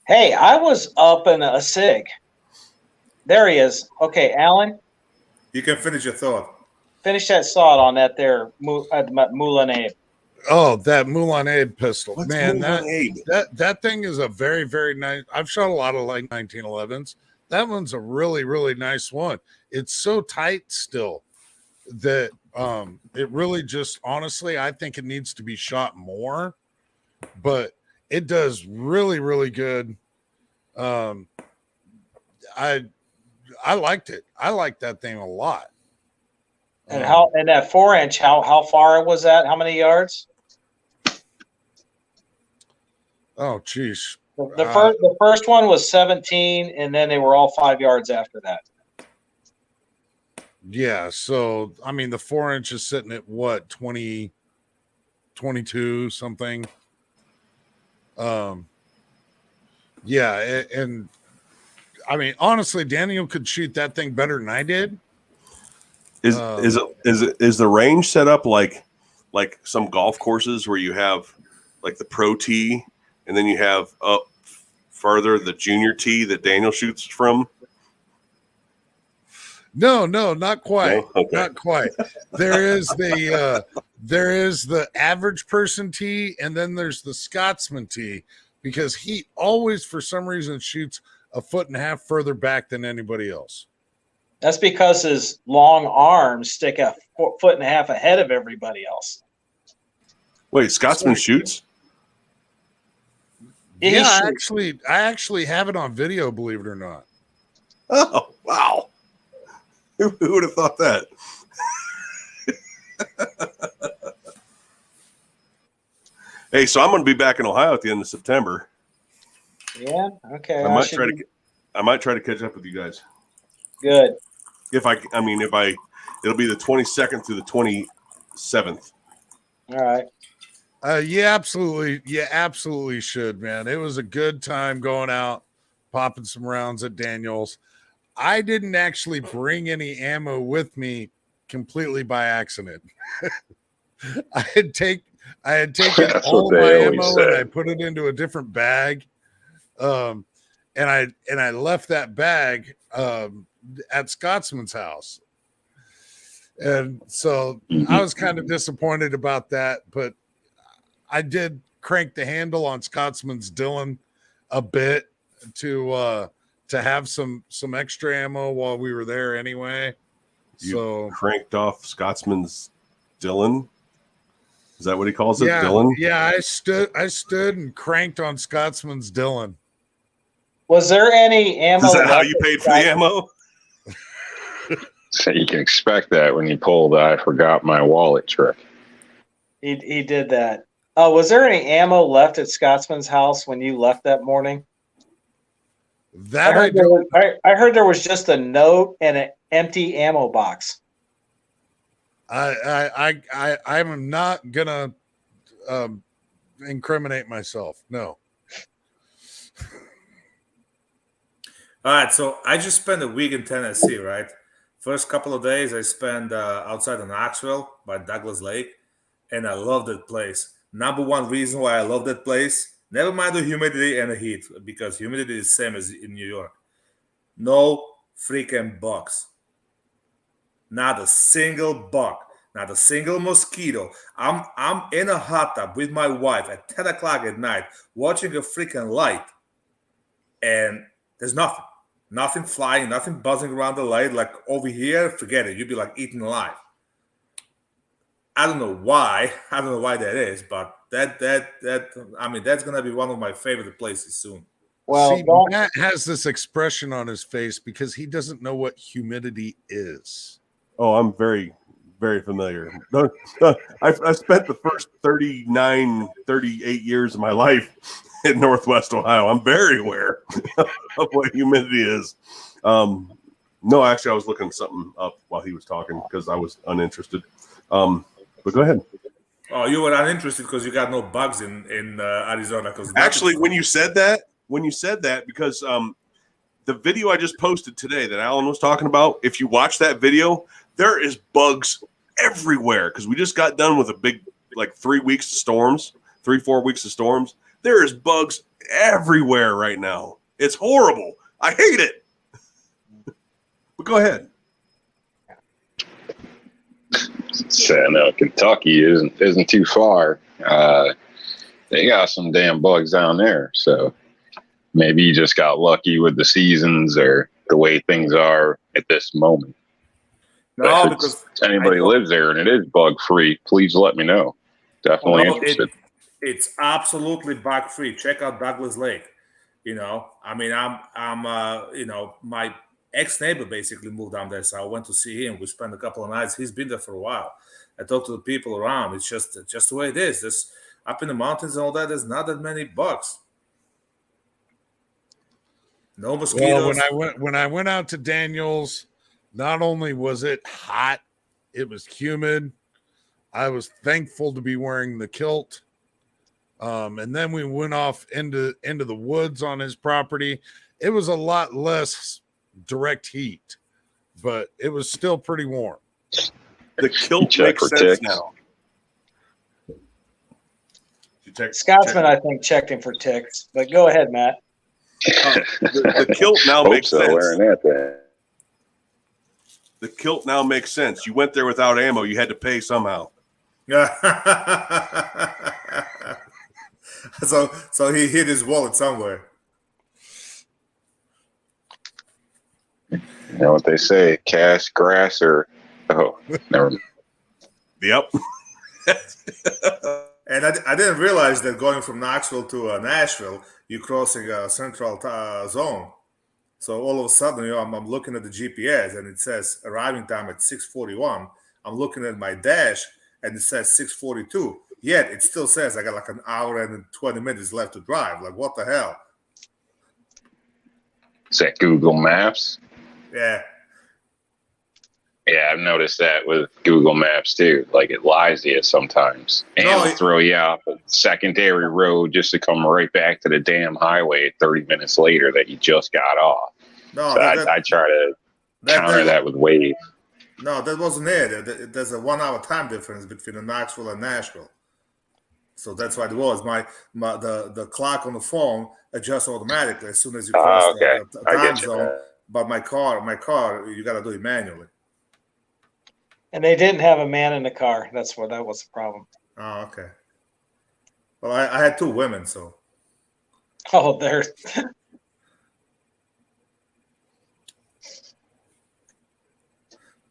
Hey, I was up in a SIG. There he is. Okay, Alan, You can finish your thought. finish that thought on that there Moulin Abe. Oh, that Moulin Abe pistol, What's man! Moulin Abe? That thing is a very, very nice. I've shot a lot of like 1911s. That one's a really, really nice one. It's so tight still that it really just honestly, I think it needs to be shot more, but it does really, really good. Um, I liked it. I liked that thing a lot. And how and that 4-inch, how far was that? How many yards? Oh, geez. The first one was 17, and then they were all 5 yards after that. Yeah. So, I mean, the 4-inch is sitting at what, 20, 22 something. Yeah. And I mean, honestly, Daniel could shoot that thing better than I did. Is the range set up like some golf courses where you have like the pro tee and then you have up further the junior tee that Daniel shoots from? No, not quite. No? Okay. Not quite. There is the average person tee, and then there's the Scotsman tee, because he always, for some reason, shoots a foot and a half further back than anybody else. That's because his long arms stick a foot and a half ahead of everybody else. Wait, Scotsman shoots? Yeah, I actually have it on video, believe it or not. Oh, wow. Who would have thought that? Hey, so I'm going to be back in Ohio at the end of September. Yeah. Okay. I might try to catch up with you guys. Good. It'll be the 22nd through the 27th. All right. You absolutely should, man. It was a good time going out, popping some rounds at Daniel's. I didn't actually bring any ammo with me completely by accident. I had taken all of my ammo and I put it into a different bag. And I left that bag at Scotsman's house. And so I was kind of disappointed about that, but I did crank the handle on Scotsman's Dylan a bit to have some extra ammo while we were there anyway. You cranked off Scotsman's Dylan? Is that what he calls it? Yeah, Dylan? Yeah, I stood and cranked on Scotsman's Dylan. Was there any ammo? Is that how you paid for the ammo? So you can expect that when you pull the I forgot my wallet trick. He did that. Was there any ammo left at Scotsman's house when you left that morning? That I heard there was just a note and an empty ammo box. I'm not gonna incriminate myself. No. All right, so I just spent a week in Tennessee, right? First couple of days I spent outside of Knoxville by Douglas Lake, and I love that place. Number one reason why I love that place, never mind the humidity and the heat, because humidity is the same as in New York. No freaking bugs. Not a single bug. Not a single mosquito. I'm in a hot tub with my wife at 10 o'clock at night watching a freaking light, and there's nothing. Nothing flying, nothing buzzing around the light. Like over here, forget it. You'd be like eaten alive. I don't know why. I don't know why that is, but that's gonna be one of my favorite places soon. Well, see, Matt has this expression on his face because he doesn't know what humidity is. Oh, I'm very, very familiar. I spent the first 38 years of my life in Northwest Ohio. I'm very aware of what humidity is. No, actually, I was looking something up while he was talking because I was uninterested. But go ahead. Oh, you were uninterested because you got no bugs in Arizona. Actually, when you said that, because the video I just posted today that Alan was talking about, if you watch that video, there is bugs everywhere because we just got done with a big, like 3 weeks of storms, 3-4 weeks of storms. There is bugs everywhere right now. It's horrible. I hate it. But go ahead. So, no, Kentucky isn't too far. They got some damn bugs down there. So maybe you just got lucky with the seasons or the way things are at this moment. No, If because anybody lives there and it is bug free, please let me know. Definitely interested. It's absolutely bug free. Check out Douglas Lake. You know, I mean, my ex neighbor basically moved down there, so I went to see him. We spent a couple of nights. He's been there for a while. I talked to the people around. It's just the way it is. This up in the mountains and all that. There's not that many bugs. No mosquitoes. Well, when I went out to Daniels, not only was it hot, it was humid. I was thankful to be wearing the kilt. And then we went off into the woods on his property. It was a lot less direct heat, but it was still pretty warm. The kilt makes sense now. Scotsman, I think, checked him for ticks. But go ahead, Matt. The kilt now makes sense. Wearing that thing. The kilt now makes sense. You went there without ammo. You had to pay somehow. So he hid his wallet somewhere. You know what they say? Cash, grass, or never mind. Yep. And I didn't realize that going from Knoxville to Nashville, you're crossing a central zone. So all of a sudden, I'm looking at the GPS and it says arriving time at 6:41. I'm looking at my dash and it says 6:42. Yet it still says I got like an hour and 20 minutes left to drive. Like, what the hell? Is that Google Maps? Yeah. Yeah, I've noticed that with Google Maps too. Like, it lies to you sometimes. And it'll throw you off a secondary road just to come right back to the damn highway 30 minutes later that you just got off. No, so I try to counter that with Waze. No, that wasn't it. There's a 1 hour time difference between Knoxville and Nashville. So that's what it was. The clock on the phone adjusts automatically as soon as you cross the time zone. But my car, you got to do it manually. And they didn't have a man in the car. That was the problem. Oh, okay. Well, I had two women, so. Oh, there.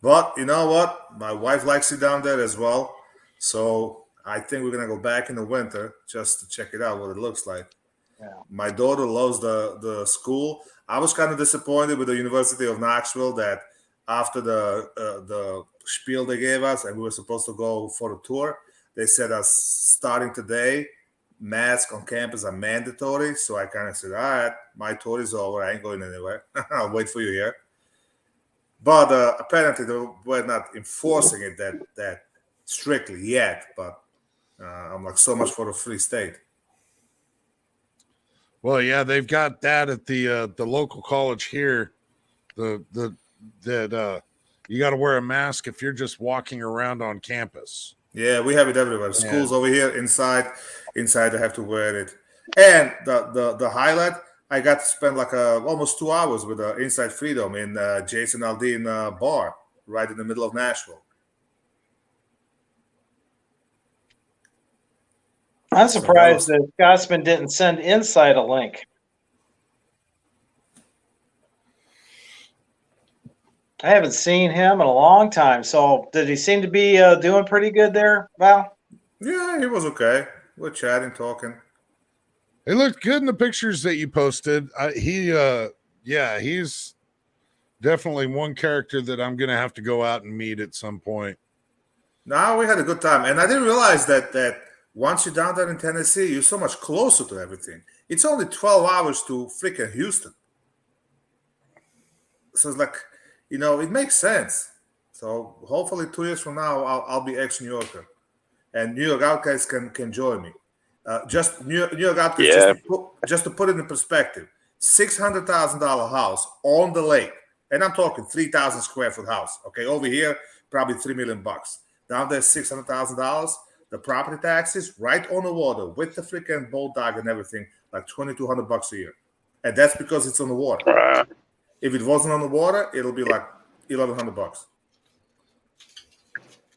But you know what? My wife likes it down there as well. So I think we're gonna go back in the winter just to check it out, what it looks like. Yeah. My daughter loves the school. I was kind of disappointed with the University of Knoxville that after the spiel they gave us and we were supposed to go for a tour, they said us starting today, masks on campus are mandatory. So I kind of said, all right, my tour is over. I ain't going anywhere. I'll wait for you here. But apparently they were not enforcing it that strictly yet. But I'm like, so much for a free state. Well, yeah, they've got that at the local college here. That you got to wear a mask if you're just walking around on campus. Yeah, we have it everywhere. Schools over here, inside they have to wear it. And the highlight, I got to spend like almost 2 hours with Inside Freedom in Jason Aldean bar right in the middle of Nashville. I'm surprised that Scotsman didn't send Inside a link. I haven't seen him in a long time. So did he seem to be doing pretty good there, Val? Yeah, he was okay. We're chatting, talking. He looked good in the pictures that you posted. He's definitely one character that I'm going to have to go out and meet at some point. No, we had a good time. And I didn't realize that once you're down there in Tennessee, you're so much closer to everything. It's only 12 hours to freaking Houston. So it's like, it makes sense. So hopefully 2 years from now, I'll be ex-New Yorker. And New York Outcasts can join me. Just New York Outcasts, just to put it in perspective, $600,000 house on the lake. And I'm talking 3,000 square foot house. Okay, over here, probably $3 million. Down there, $600,000. the property taxes right on the water with the freaking bulldog and everything, like $2,200 a year. And that's because it's on the water. If it wasn't on the water, it'll be like $1,100.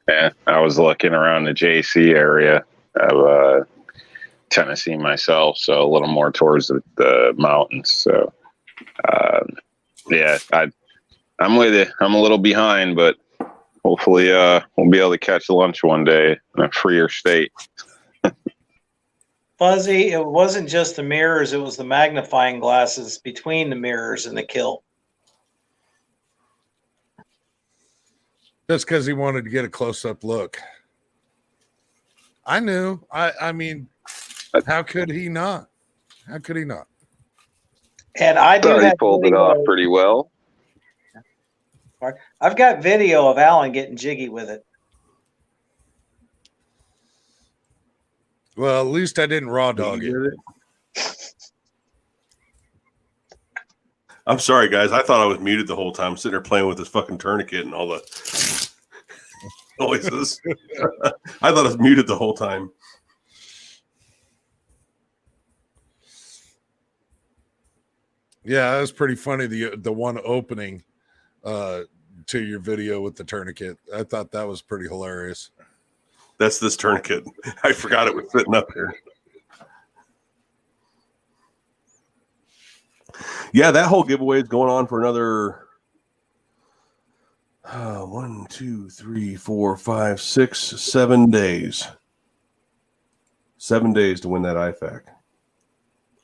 Yeah, I was looking around the JC area of Tennessee myself, so a little more towards the mountains. So, yeah, I'm with you. I'm a little behind, but hopefully we'll be able to catch lunch one day in a freer state. Fuzzy, it wasn't just the mirrors, it was the magnifying glasses between the mirrors and the kill. Just because he wanted to get a close-up look. I knew. I mean, how could he not? How could he not? And I do Thought he have pulled it video. off pretty well. I've got video of Alan getting jiggy with it. Well, at least I didn't raw dog it. I'm sorry, guys. I thought I was muted the whole time, sitting there playing with this fucking tourniquet and all the noises. I thought I was muted the whole time. Yeah, that was pretty funny. The one opening to your video with the tourniquet. I thought that was pretty hilarious. That's this tourniquet. I forgot it was sitting up here. Yeah, that whole giveaway is going on for another 1, 2, 3, 4, 5, 6, 7 days. 7 days to win that IFAC.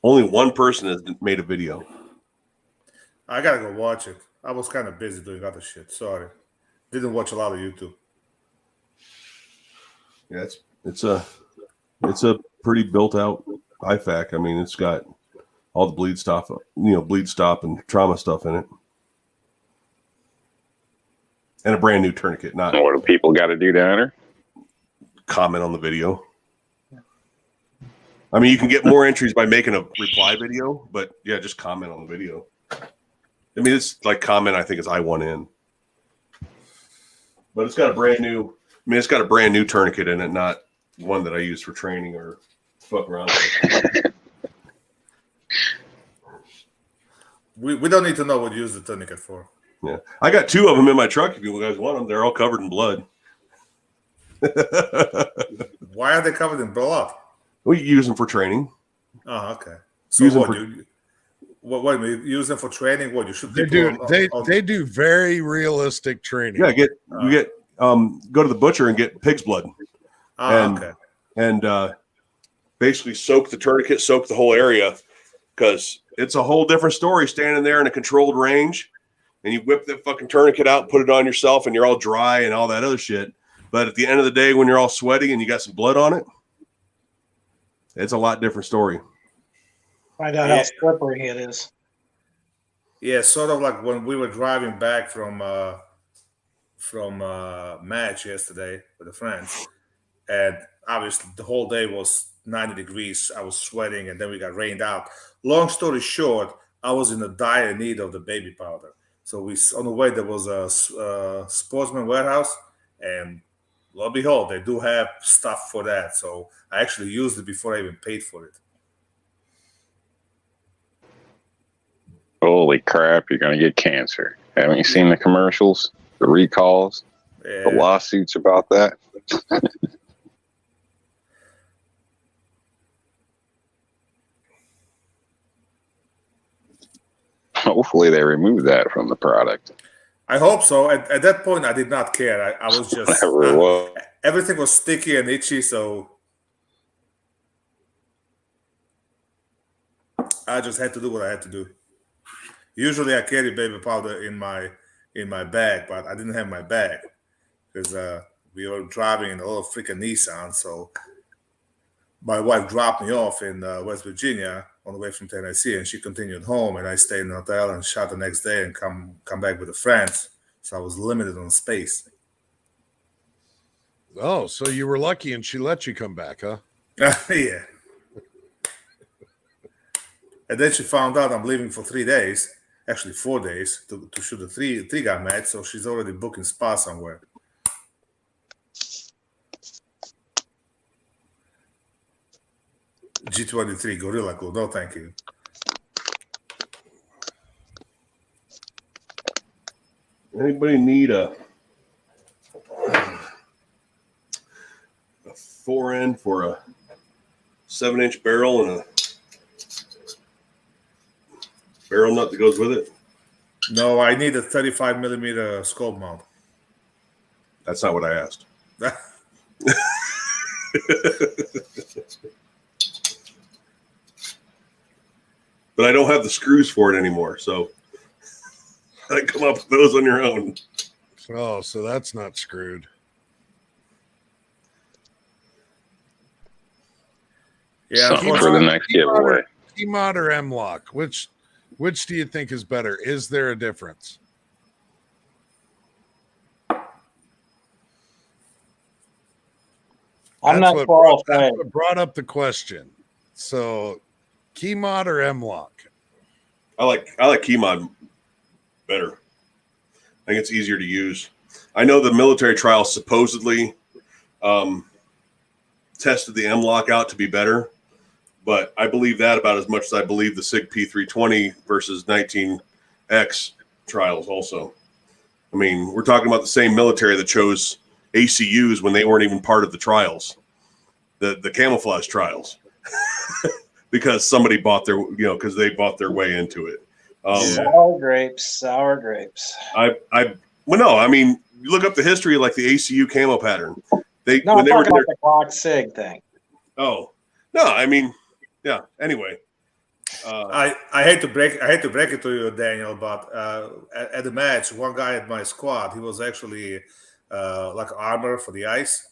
Only one person has made a video. I gotta go watch it. I was kind of busy doing other shit. Sorry, didn't watch a lot of YouTube. Yeah, it's a pretty built out IFAC. I mean, it's got all the bleed stop and trauma stuff in it, and a brand new tourniquet. Not What do people got to do to enter? comment on the video. I mean, you can get more entries by making a reply video, but yeah, just comment on the video. I mean, it's like comment. I think it's I want in, but it's got a brand new. I mean, it's got a brand new tourniquet in it, not one that I use for training or fuck around with. We don't need to know what you use the tourniquet for. Yeah, I got 2 of them in my truck. If you guys want them, they're all covered in blood. Why are they covered in blood? We use them for training. Oh, okay. So Use them what? for- What? You use them for training? What? You should They do. They do very realistic training. Yeah, go to the butcher and get pig's blood. Oh, okay. And basically soak the tourniquet, soak the whole area, because it's a whole different story standing there in a controlled range, and you whip that fucking tourniquet out, put it on yourself, and you're all dry and all that other shit. But at the end of the day, when you're all sweaty and you got some blood on it, it's a lot different story. Find out how slippery it is. Yeah, sort of like when we were driving back from match yesterday with a friend, and obviously the whole day was 90 degrees. I was sweating, and then we got rained out. Long story short, I was in a dire need of the baby powder. So on the way there was a Sportsman warehouse, and lo and behold, they do have stuff for that. So I actually used it before I even paid for it. Holy crap, you're going to get cancer. Haven't you seen the commercials, the recalls, the lawsuits about that? Hopefully they remove that from the product. I hope so. At that point, I did not care. I was just everything was sticky and itchy, so I just had to do what I had to do. Usually, I carry baby powder in my bag, but I didn't have my bag because we were driving in a little freaking Nissan. So my wife dropped me off in West Virginia on the way from Tennessee, and she continued home, and I stayed in the hotel and shot the next day and come back with the friends. So I was limited on space. Oh, so you were lucky, and she let you come back, huh? Yeah. And then she found out I'm leaving for 3 days, actually 4 days, to shoot a three-gun match. So she's already booking spa somewhere. G23 Gorilla Glue. No, thank you. Anybody need a 4-end for a 7-inch barrel and a barrel nut that goes with it? No, I need a 35 millimeter scope mount. That's not what I asked. But I don't have the screws for it anymore, so I come up with those on your own. Oh, so that's not screwed. Yeah, Something for the next giveaway. T-Mod or M-Lock? Which do you think is better? Is there a difference? I'm That's not what brought, qualified. that's what brought up the question. So, Key-Mod or M-Lock? I like Keymod better. I think it's easier to use. I know the military trials supposedly tested the M-Lock out to be better, but I believe that about as much as I believe the SIG P320 versus 19X trials also. I mean, we're talking about the same military that chose ACUs when they weren't even part of the trials, the camouflage trials, because somebody bought their, because they bought their way into it. Sour grapes. Well, no, I mean, you look up the history of like the ACU camo pattern. I'm when talking they were about the Glock SIG thing. Oh, no, I mean, yeah. Anyway, I hate to break it to you, Daniel, but at the match, one guy at my squad, he was actually like armor for the ice,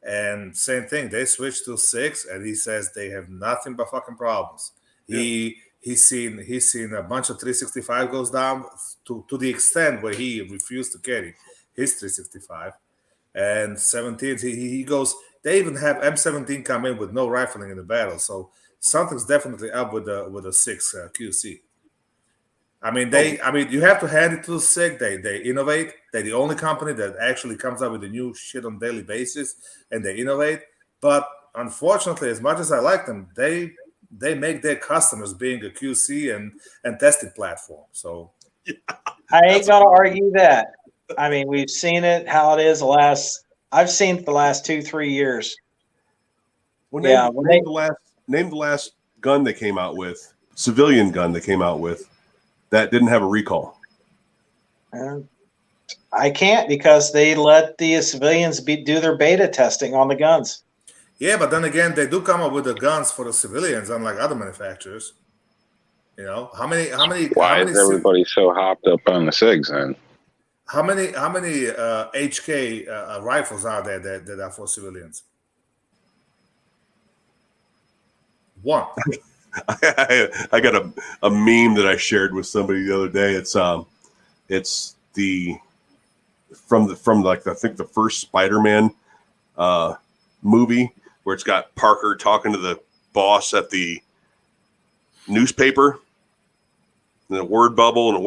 and same thing. They switched to 6, and he says they have nothing but fucking problems. Yeah. He's seen a bunch of 365 goes down to the extent where he refused to carry his 365, and 17s he goes. They even have M17 come in with no rifling in the barrel, so something's definitely up with the 6 QC. I mean, you have to hand it to the SIG. They innovate. They're the only company that actually comes up with the new shit on a daily basis, and they innovate. But unfortunately, as much as I like them, they make their customers being a QC and testing platform. So I ain't gonna argue that. I mean, we've seen it how it is I've seen it the last 2-3 years. well, Yeah, name the last gun they came out with, civilian gun they came out with that didn't have a recall. I can't because they let the civilians do their beta testing on the guns. yeah, but then again, they do come up with the guns for the civilians, unlike other manufacturers. How many Why is everybody so hopped up on the SIGs then? How many HK rifles are there that are for civilians? One. I got a meme that I shared with somebody the other day. It's the from like I think the first Spider-Man movie where it's got Parker talking to the boss at the newspaper, and a word bubble, and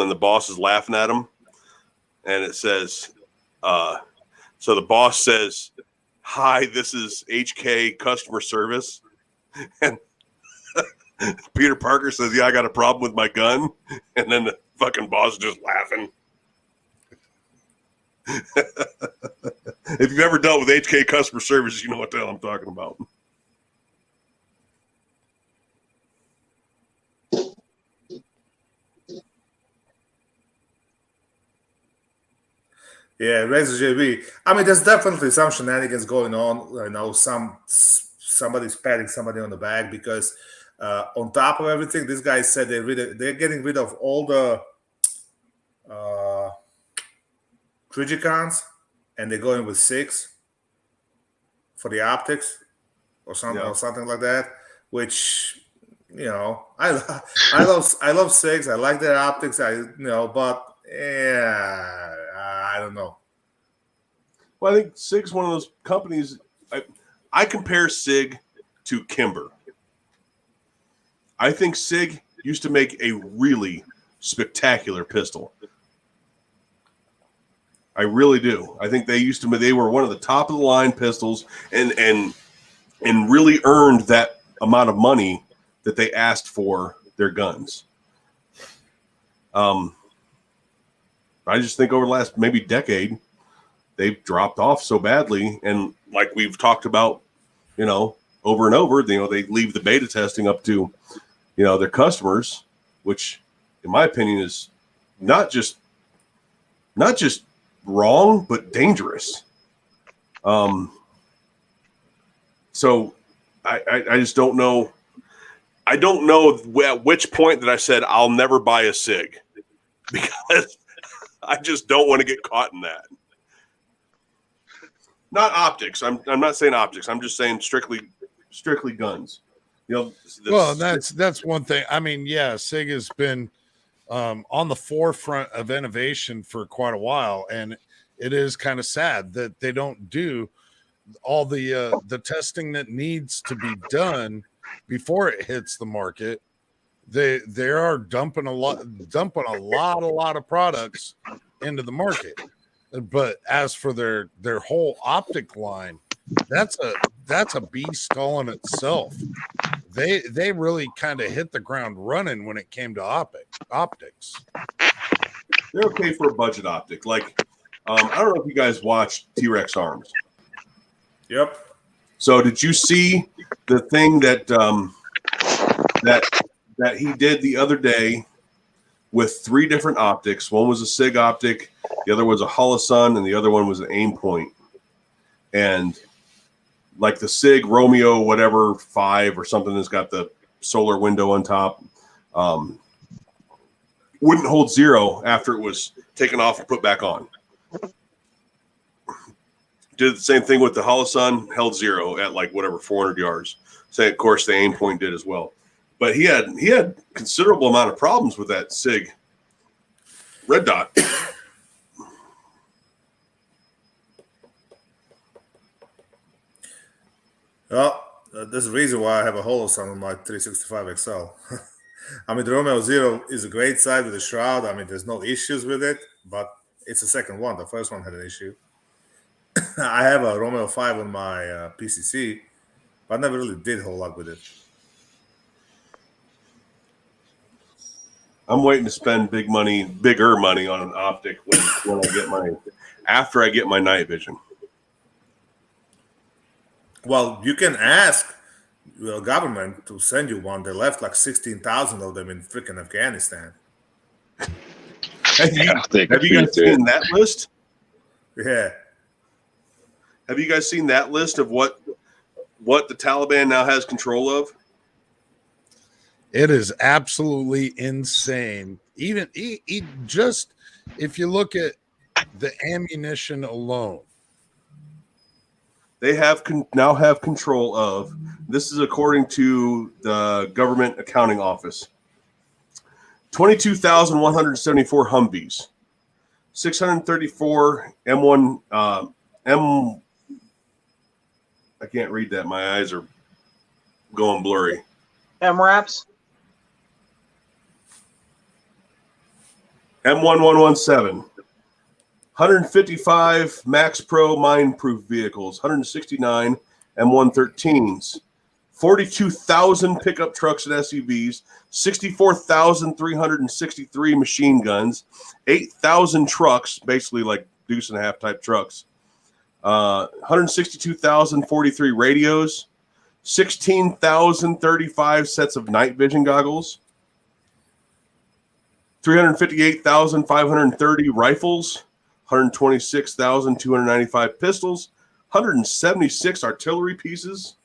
then the boss is laughing at him, and it says, so the boss says, "Hi, this is HK customer service," and Peter Parker says, "Yeah, I got a problem with my gun," and then the fucking boss is just laughing. If you've ever dealt with HK customer service, you know what the hell I'm talking about. Yeah, Razor JB. I mean, there's definitely some shenanigans going on. Somebody's patting somebody on the back because on top of everything, this guy said they're getting rid of all the Trigicons, and they're going with 6 for the optics or something like that. Which I love 6. I like their optics. But yeah, I don't know. Well, I think SIG's one of those companies. I compare SIG to Kimber. I think SIG used to make a really spectacular pistol. I really do. I think they were one of the top of the line pistols and really earned that amount of money that they asked for their guns. I just think over the last maybe decade, they've dropped off so badly. And like we've talked about, over and over, they leave the beta testing up to, their customers, which in my opinion is not just wrong, but dangerous. So I just don't know. I don't know at which point that I said I'll never buy a SIG, because I just don't want to get caught in that. Not optics. I'm not saying optics. I'm just saying strictly guns. Well, that's one thing. I mean, yeah, SIG has been on the forefront of innovation for quite a while, and it is kind of sad that they don't do all the testing that needs to be done before it hits the market. They are dumping a lot of products into the market. But as for their whole optic line, that's a beast all in itself. They really kind of hit the ground running when it came to optics. They're okay for a budget optic. Like, I don't know if you guys watched T-Rex Arms. Yep. So did you see the thing that that he did the other day with 3 different optics? One was a SIG optic, the other was a Holosun, and the other one was an aim point. And like the SIG Romeo whatever 5 or something that's got the solar window on top, wouldn't hold 0 after it was taken off and put back on. Did the same thing with the Holosun, held 0 at like whatever 400 yards. So of course the aim point did as well. But he had considerable amount of problems with that SIG red dot. Well, there's a reason why I have a Holosun on my 365 XL. I mean, the Romeo Zero is a great sight with the shroud. I mean, there's no issues with it, but it's the second one. The first one had an issue. I have a Romeo 5 on my PCC, but I never really did a whole lot with it. I'm waiting to spend bigger money on an optic after I get my night vision. Well, you can ask the government to send you one. They left like 16,000 of them in freaking Afghanistan. Have you guys seen that list? Yeah. Have you guys seen that list of what the Taliban now has control of? It is absolutely insane. Even just if you look at the ammunition alone, they now have control of. This is according to the Government Accounting Office. 22,174 Humvees, 634 M1 I can't read that. My eyes are going blurry. MRAPs? M1117. 155 Max Pro mine-proof vehicles. 169 M113s. 42,000 pickup trucks and SUVs. 64,363 machine guns. 8,000 trucks, basically like deuce and a half type trucks. 162,043 radios, 16,035 sets of night vision goggles, 358,530 rifles, 126,295 pistols, 176 artillery pieces.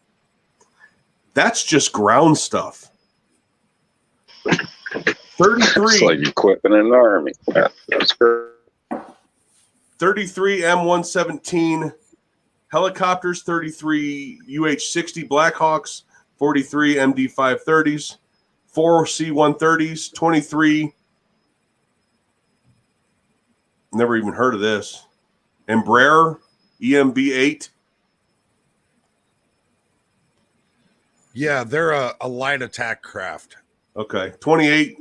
That's just ground stuff. 33. It's like equipping an army. That's great. 33 M117 helicopters, 33 UH-60 Blackhawks, 43 MD-530s, 4 C-130s, 23, never even heard of this, Embraer EMB-8. yeah, they're a light attack craft. Okay, 28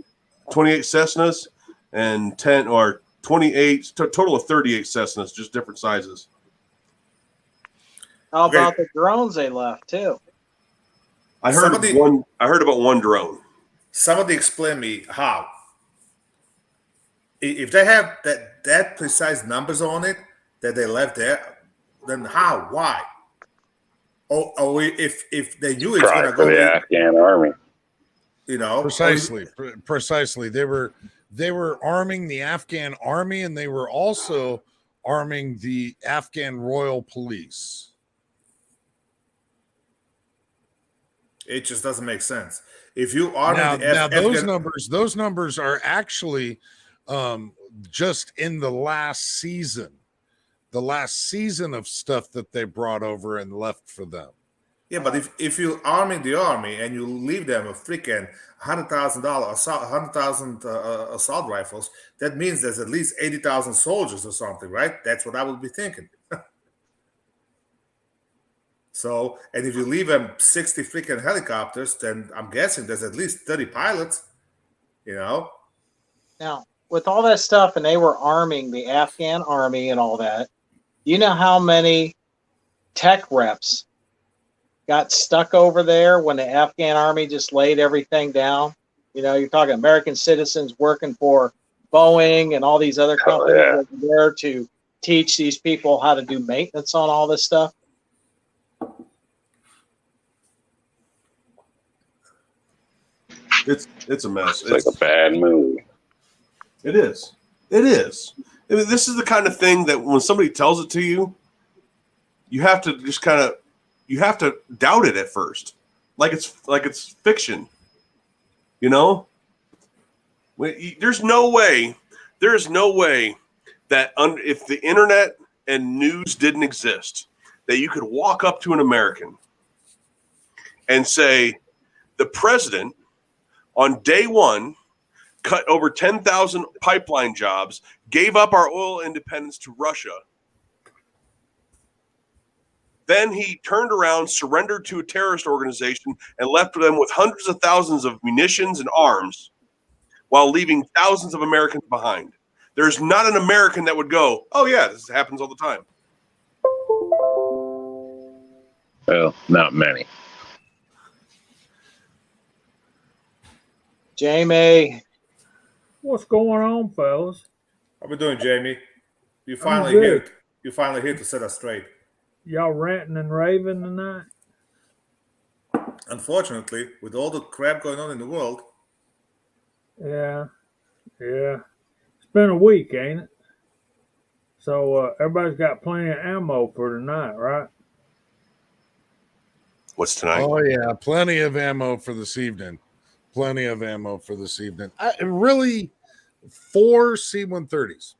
Cessnas and 10 or 28, total of 38 Cessnas, just different sizes. How about the drones they left too? I heard about one drone. Somebody explain me how. If they have that precise numbers on it that they left there, then how? Why? Or if they knew it's Try gonna for go, the Afghan army. Precisely. They were arming the Afghan army, and they were also arming the Afghan Royal Police. it just doesn't make sense. If you are Now, those Afghan, numbers are actually just in the last season of stuff that they brought over and left for them. yeah, but if you arming the army and you leave them a freaking $100,000 assault rifles, that means there's at least 80,000 soldiers or something, right? That's what I would be thinking. So, and if you leave them 60 freaking helicopters, then I'm guessing there's at least 30 pilots. Now, with all that stuff, and they were arming the Afghan army and all that, you know how many tech reps got stuck over there when the Afghan army just laid everything down? You're talking American citizens working for Boeing and all these other companies over there to teach these people how to do maintenance on all this stuff. It's a mess. It's like a bad move. It is. I mean, this is the kind of thing that when somebody tells it to you, you have to just you have to doubt it at first, like it's fiction. There's no way that if the internet and news didn't exist, that you could walk up to an American and say, the president on day one cut over 10,000 pipeline jobs, gave up our oil independence to Russia. Then he turned around, surrendered to a terrorist organization, and left them with hundreds of thousands of munitions and arms while leaving thousands of Americans behind. There's not an American that would go, oh, yeah, this happens all the time. Well, not many. Jamie. What's going on, fellas? how we doing, Jamie? You finally good. here. You finally here to set us straight. Y'all ranting and raving tonight? Unfortunately, with all the crap going on in the world, Yeah. It's been a week, ain't it? So everybody's got plenty of ammo for tonight, right? What's tonight? Oh yeah, plenty of ammo for this evening. Really, 4 C-130s.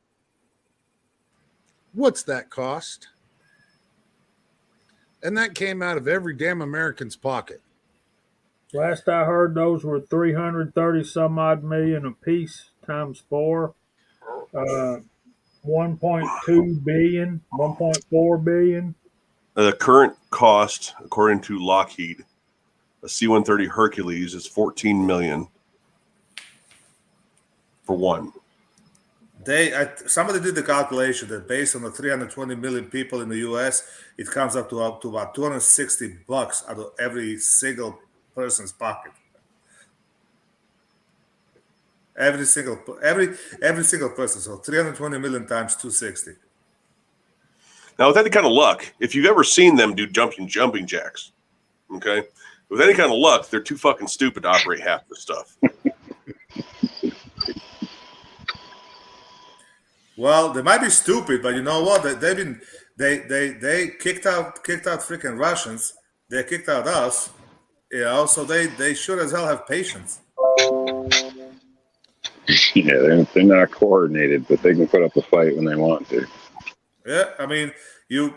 What's that cost? And that came out of every damn American's pocket. Last I heard, those were 330 some odd million a piece times 4. 1.2 billion, 1.4 billion. The current cost, according to Lockheed, a C-130 Hercules is $14 million for one. Somebody did the calculation that based on the 320 million people in the U.S., it comes up to about $260 out of every single person's pocket. Every single person. So 320 million times 260. Now, with any kind of luck, if you've ever seen them do jumping jacks, okay, with any kind of luck, they're too fucking stupid to operate half the stuff. Well, they might be stupid, but you know what? They kicked out freaking Russians. They kicked out us. So they sure as hell have patience. Yeah, they're not coordinated, but they can put up a fight when they want to. Yeah, I mean, we've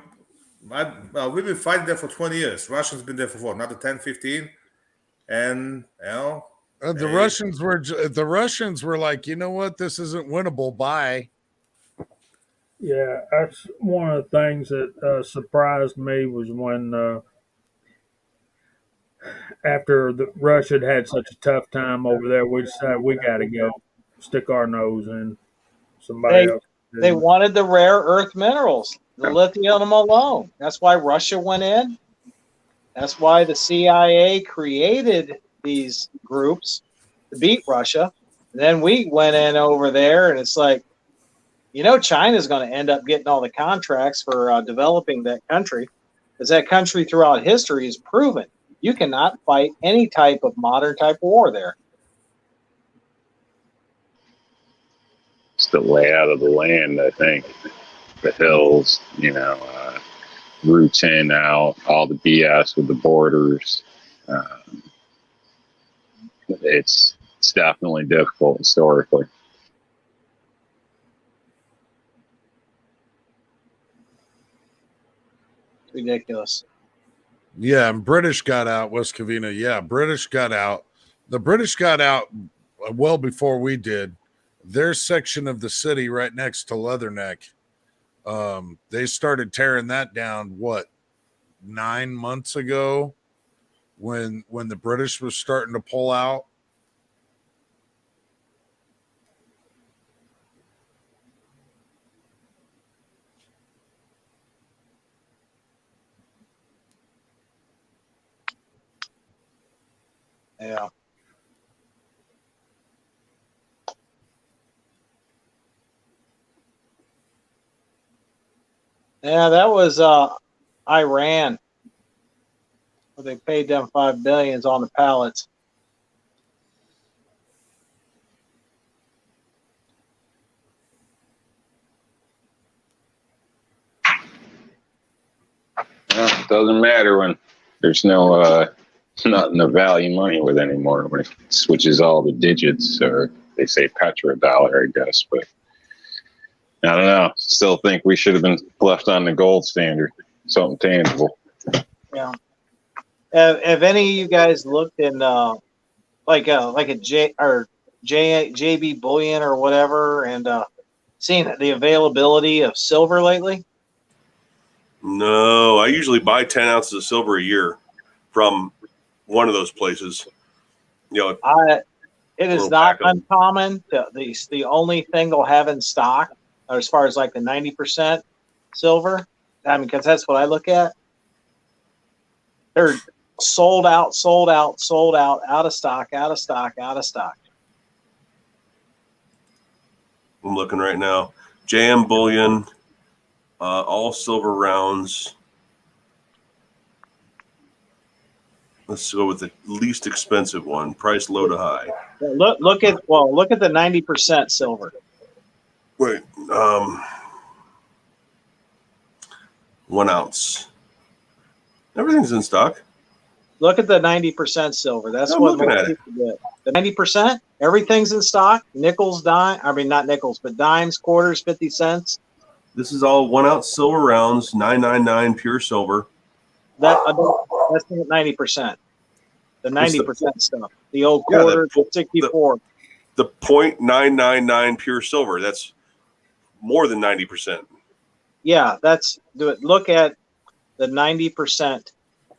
been fighting there for 20 years. Russians been there for another 10, 15. And, the Russians were like, you know what? This isn't winnable. Bye. Yeah, that's one of the things that surprised me was when after Russia had such a tough time over there, we decided we got to go stick our nose in somebody else. They wanted the rare earth minerals, the lithium alone. That's why Russia went in. That's why the CIA created these groups to beat Russia. And then we went in over there, and it's like, China's going to end up getting all the contracts for developing that country, because that country throughout history has proven you cannot fight any type of modern type war there. It's the layout of the land, I think. The hills, roots in, out, all the BS with the borders. It's definitely difficult historically. Ridiculous. Yeah, and British got out, West Covina. Yeah, British got out. The British got out well before we did. Their section of the city right next to Leatherneck, they started tearing that down, 9 months ago when the British was starting to pull out. Yeah. Yeah, that was Iran. Where they paid them $5 billion on the pallets. Well, it doesn't matter when there's nothing of value money with anymore, when it switches all the digits, or they say petrodollar, I guess. But I don't know. Still think we should have been left on the gold standard, something tangible. Yeah. Have any of you guys looked in like a JB Bullion or whatever, and seen the availability of silver lately? No, I usually buy 10 ounces of silver a year from one of those places. It is not uncommon. The only thing they'll have in stock, as far as like the 90% silver, because that's what I look at. They're sold out, out of stock. I'm looking right now. JM Bullion, all silver rounds. Let's go with the least expensive one. Price low to high. Look at the 90% silver. Wait, 1 ounce. Everything's in stock. Look at the 90% silver. That's I'm what looking at most people get. The 90%, everything's in stock. Nickels, not nickels, but dimes, quarters, 50 cents. This is all 1 ounce silver rounds, 999 pure silver. That's not 90%. The 90% stuff. The old quarter, the 64. The 0.999 pure silver. That's more than 90%. Yeah, look at the 90%.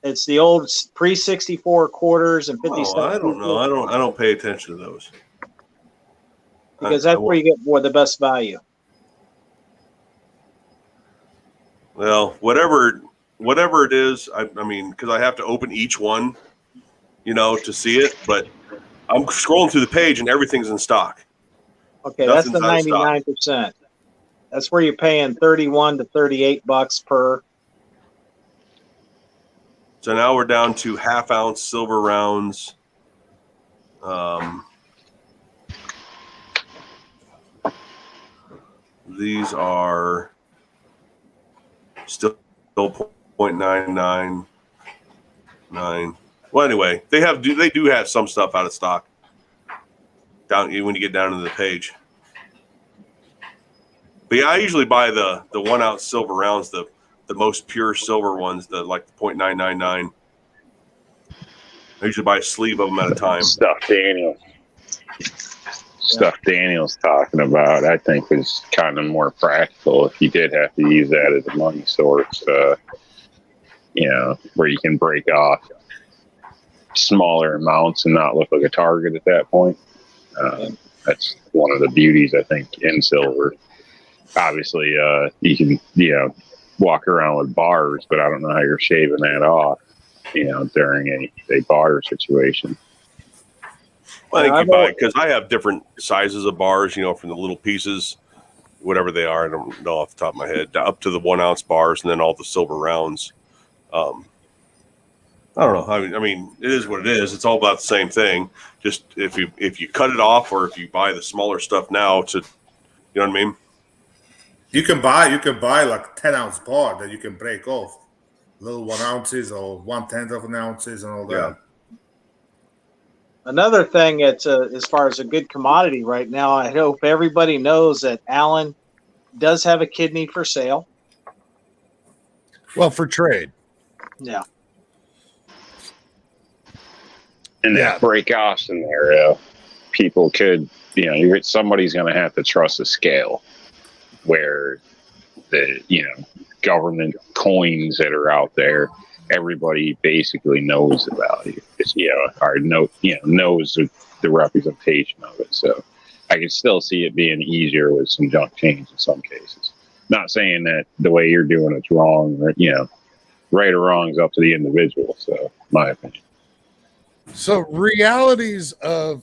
It's the old pre-64 quarters and 50 cents. I don't know. I don't pay attention to those. Because that's where you get the best value. Well, whatever it is, I mean, because I have to open each one, to see it. But I'm scrolling through the page and everything's in stock. Okay, that's the 99%. That's where you're paying $31 to $38 per. So now we're down to half ounce silver rounds. These are still 0.999. Well, anyway, they do have some stuff out of stock down when you get down to the page. But yeah, I usually buy the 1 ounce silver rounds, the most pure silver ones, the 0.999. I usually buy a sleeve of them at a time. Stuff Daniel's talking about, I think, is kind of more practical if you did have to use that as a money source, where you can break off smaller amounts and not look like a target at that point. That's one of the beauties, I think, in silver. Obviously, you can, walk around with bars, but I don't know how you're shaving that off. during a barter situation. Well, I think I've you buy always- because I have different sizes of bars, from the little pieces, whatever they are. I don't know off the top of my head, up to the 1 ounce bars, and then all the silver rounds. I don't know. I mean, it is what it is. It's all about the same thing. Just if you cut it off, or if you buy the smaller stuff now, you know what I mean? You can buy like 10-ounce bar that you can break off, little 1 ounces or 1/10 of an ounces and all that. Yeah. Another thing that's as far as a good commodity right now, I hope everybody knows that Alan does have a kidney for sale. Well, for trade. Yeah. In that break-off scenario, people could, somebody's going to have to trust a scale where the, government coins that are out there, everybody basically knows the value. It's, knows the representation of it. So I can still see it being easier with some junk change in some cases. Not saying that the way you're doing it's wrong, or, right or wrong is up to the individual. So, my opinion. So realities of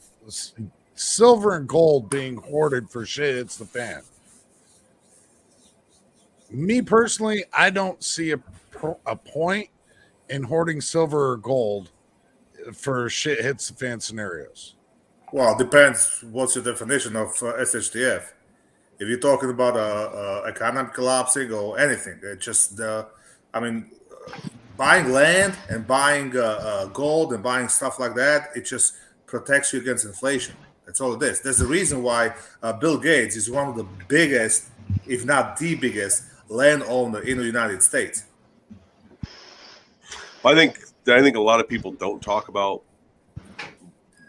silver and gold being hoarded for shit hits the fan. Me personally, I don't see a point in hoarding silver or gold for shit hits the fan scenarios. Well, it depends. What's your definition of SHTF? If you're talking about economic collapsing or anything, it's just buying land and buying gold and buying stuff like that, it just protects you against inflation. That's all it is. There's a reason why Bill Gates is one of the biggest, if not the biggest, landowner in the United States. I think a lot of people don't talk about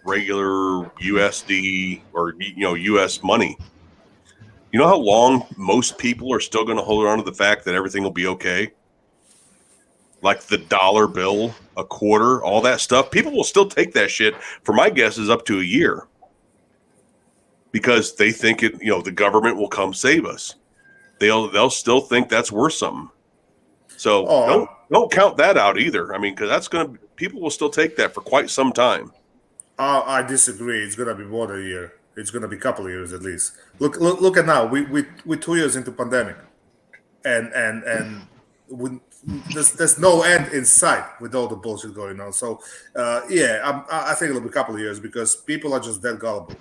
regular USD or US money. You know how long most people are still going to hold on to the fact that everything will be okay? Like the dollar bill, a quarter, all that stuff. People will still take that shit for my guess is up to a year. Because they think the government will come save us. They'll still think that's worth something. So don't count that out either. I mean, because people will still take that for quite some time. I disagree. It's gonna be more than a year. It's gonna be a couple of years at least. Look at now. We're 2 years into pandemic, and there's no end in sight with all the bullshit going on. So I think it'll be a couple of years because people are just that gullible.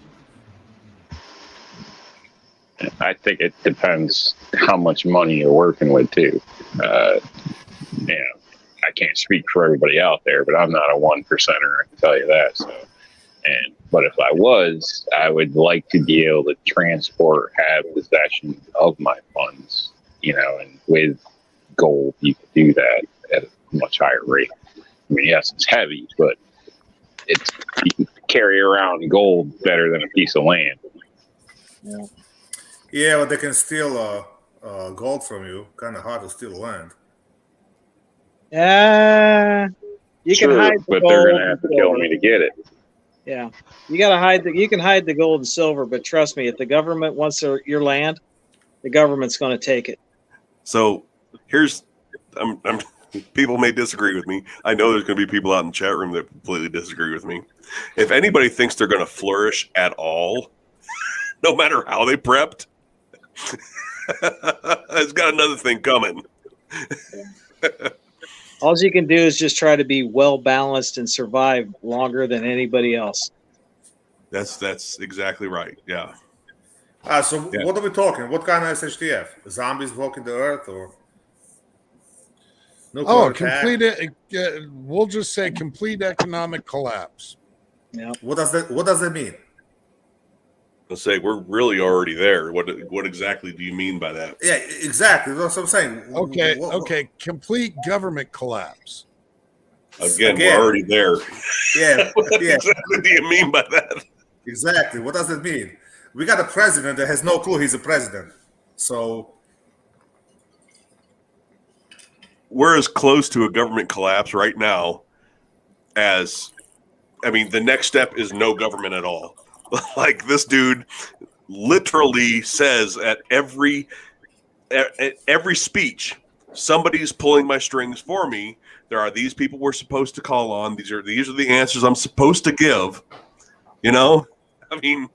I think it depends how much money you're working with too. I can't speak for everybody out there, but I'm not a 1%er. I can tell you that. So, but if I was, I would like to be able to transport, have possession of my funds. And with gold, you could do that at a much higher rate. I mean, yes, it's heavy, but you can carry around gold better than a piece of land. Yeah. Yeah, but they can steal gold from you. Kind of hard to steal land. You can hide the but gold. They're gonna have to kill me to get it. Yeah, you gotta hide you can hide the gold and silver, but trust me, if the government wants your land, the government's going to take it. So people may disagree with me. I know there's going to be people out in the chat room that completely disagree with me. If anybody thinks they're going to flourish at all, no matter how they prepped, it's got another thing coming. All you can do is just try to be well balanced and survive longer than anybody else. That's exactly right. Yeah. What are we talking? What kind of SHTF? Zombies walking the earth or? Complete. We'll just say complete economic collapse. Yeah. What does that mean? Let's say we're really already there. What exactly do you mean by that? Yeah, exactly. That's what I'm saying. Okay. Complete government collapse. Again, we're already there. Yeah. What exactly do you mean by that? Exactly. What does it mean? We got a president that has no clue he's a president. So we're as close to a government collapse right now as, the next step is no government at all. Like this dude literally says at every speech, somebody's pulling my strings for me There are these people we're supposed to call on. These are the answers I'm supposed to give. You know, I mean,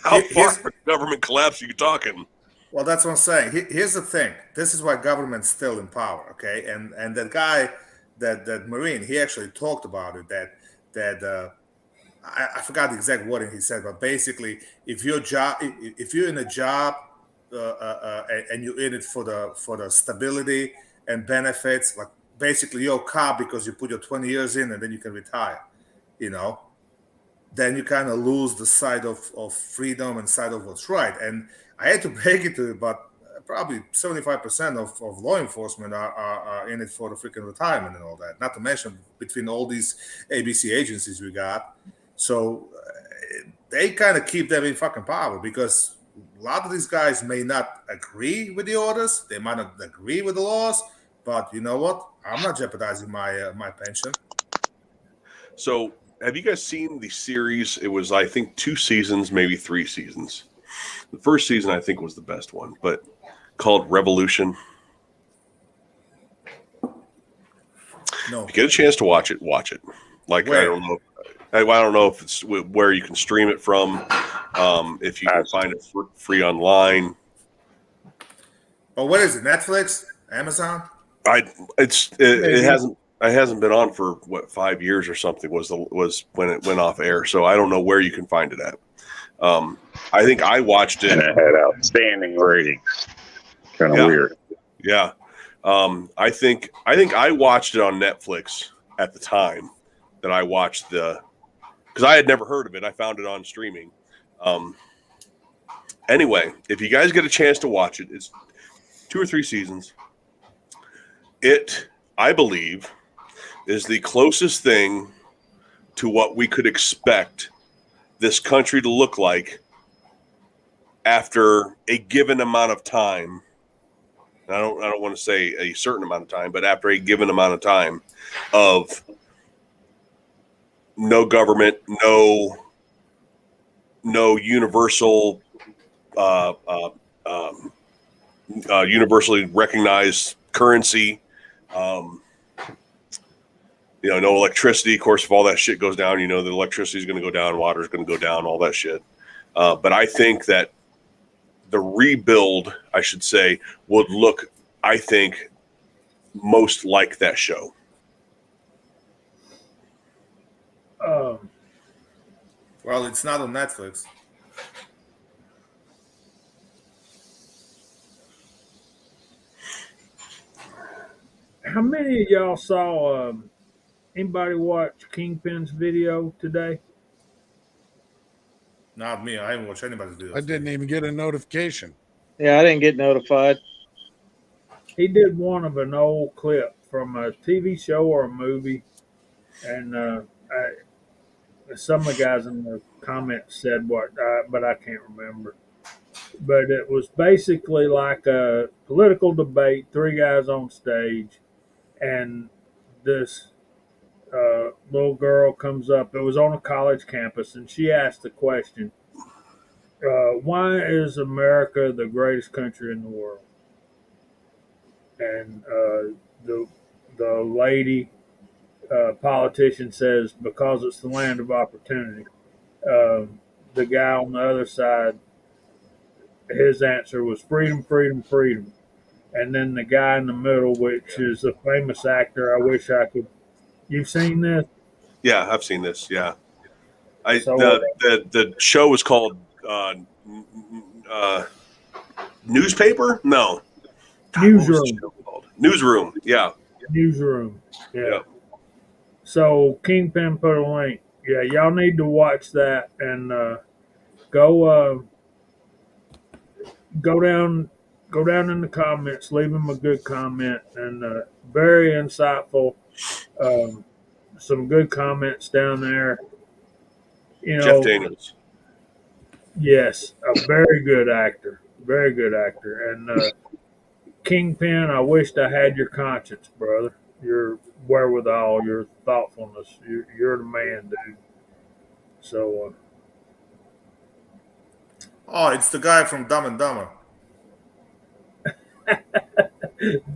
how far Here's, from government collapse are you talking? well, that's what I'm saying. Here's the thing. This is why government's still in power, okay? And that guy, that Marine, he actually talked about it. I forgot the exact wording he said, but basically, if you're in a job, and you're in it for the stability and benefits, like basically you're a cop because you put your 20 years in and then you can retire, you know, then you kind of lose the side of freedom and side of what's right. And I had to break it to you, but probably 75% of law enforcement are in it for the freaking retirement and all that. Not to mention between all these ABC agencies we got. So they kind of keep them in fucking power because a lot of these guys may not agree with the orders. They might not agree with the laws, but you know what? I'm not jeopardizing my pension. So, have you guys seen the series? It was, I think, 2 seasons, maybe 3 seasons. The first season, I think, was the best one, but called Revolution. No. If you get a chance to watch it, watch it. Like, Where? I don't know. I don't know if it's where you can stream it from. If you can find it free online. Oh, what is it? Netflix? Amazon? It hasn't been on for 5 years or something was when it went off air. So I don't know where you can find it at. I think I watched it. And it had outstanding ratings. Kind of weird. Yeah. I think I watched it on Netflix at the time that I watched because I had never heard of it. I found it on streaming. Anyway, if you guys get a chance to watch it, it's 2 or 3 seasons. It, I believe, is the closest thing to what we could expect this country to look like after a given amount of time. I don't want to say a certain amount of time, but after a given amount of time of no government, no universal, universally recognized currency, no electricity. Of course, if all that shit goes down, the electricity is going to go down, water is going to go down, all that shit. But I think that the rebuild, I should say, would look, I think, most like that show. Well, it's not on Netflix. How many of y'all saw? Anybody watch Kingpin's video today? Not me. I haven't watched anybody's videos. I didn't even get a notification. Yeah, I didn't get notified. He did one of an old clip from a TV show or a movie, and some of the guys in the comments said but I can't remember. But it was basically like a political debate, 3 guys on stage, and this little girl comes up. It was on a college campus, and she asked the question, why is America the greatest country in the world? And the lady politician says, because it's the land of opportunity. The guy on the other side, his answer was freedom, freedom, freedom. And then the guy in the middle, which is a famous actor, I wish I could. You've seen this? Yeah, I've seen this. Yeah, So, the show was called Newspaper. No, Newsroom. Newsroom. Yeah. Newsroom. Yeah. Yep. So Kingpin put a link. Yeah, y'all need to watch that and go down in the comments, leave him a good comment, and very insightful. Some good comments down there. Jeff Daniels. Yes, a very good actor. Very good actor. And Kingpin, I wished I had your conscience, brother. Your wherewithal, your thoughtfulness. You're the man, dude. So. Oh, it's the guy from Dumb and Dumber.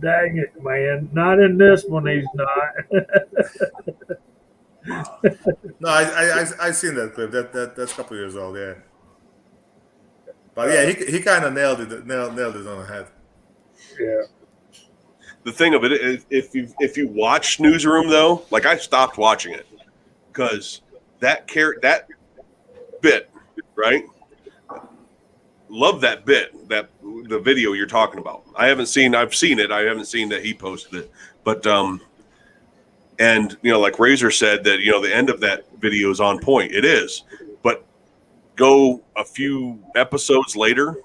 Dang it, man! Not in this one. He's not. No, I seen that clip. That's a couple years old. Yeah, but yeah, he kind of nailed it on the head. Yeah. The thing of it is, if you watch Newsroom though, like I stopped watching it because that bit, right? Love that bit, that the video you're talking about. I've seen it. I haven't seen that he posted it, but and like Razor said that the end of that video is on point. It is, but go a few episodes later,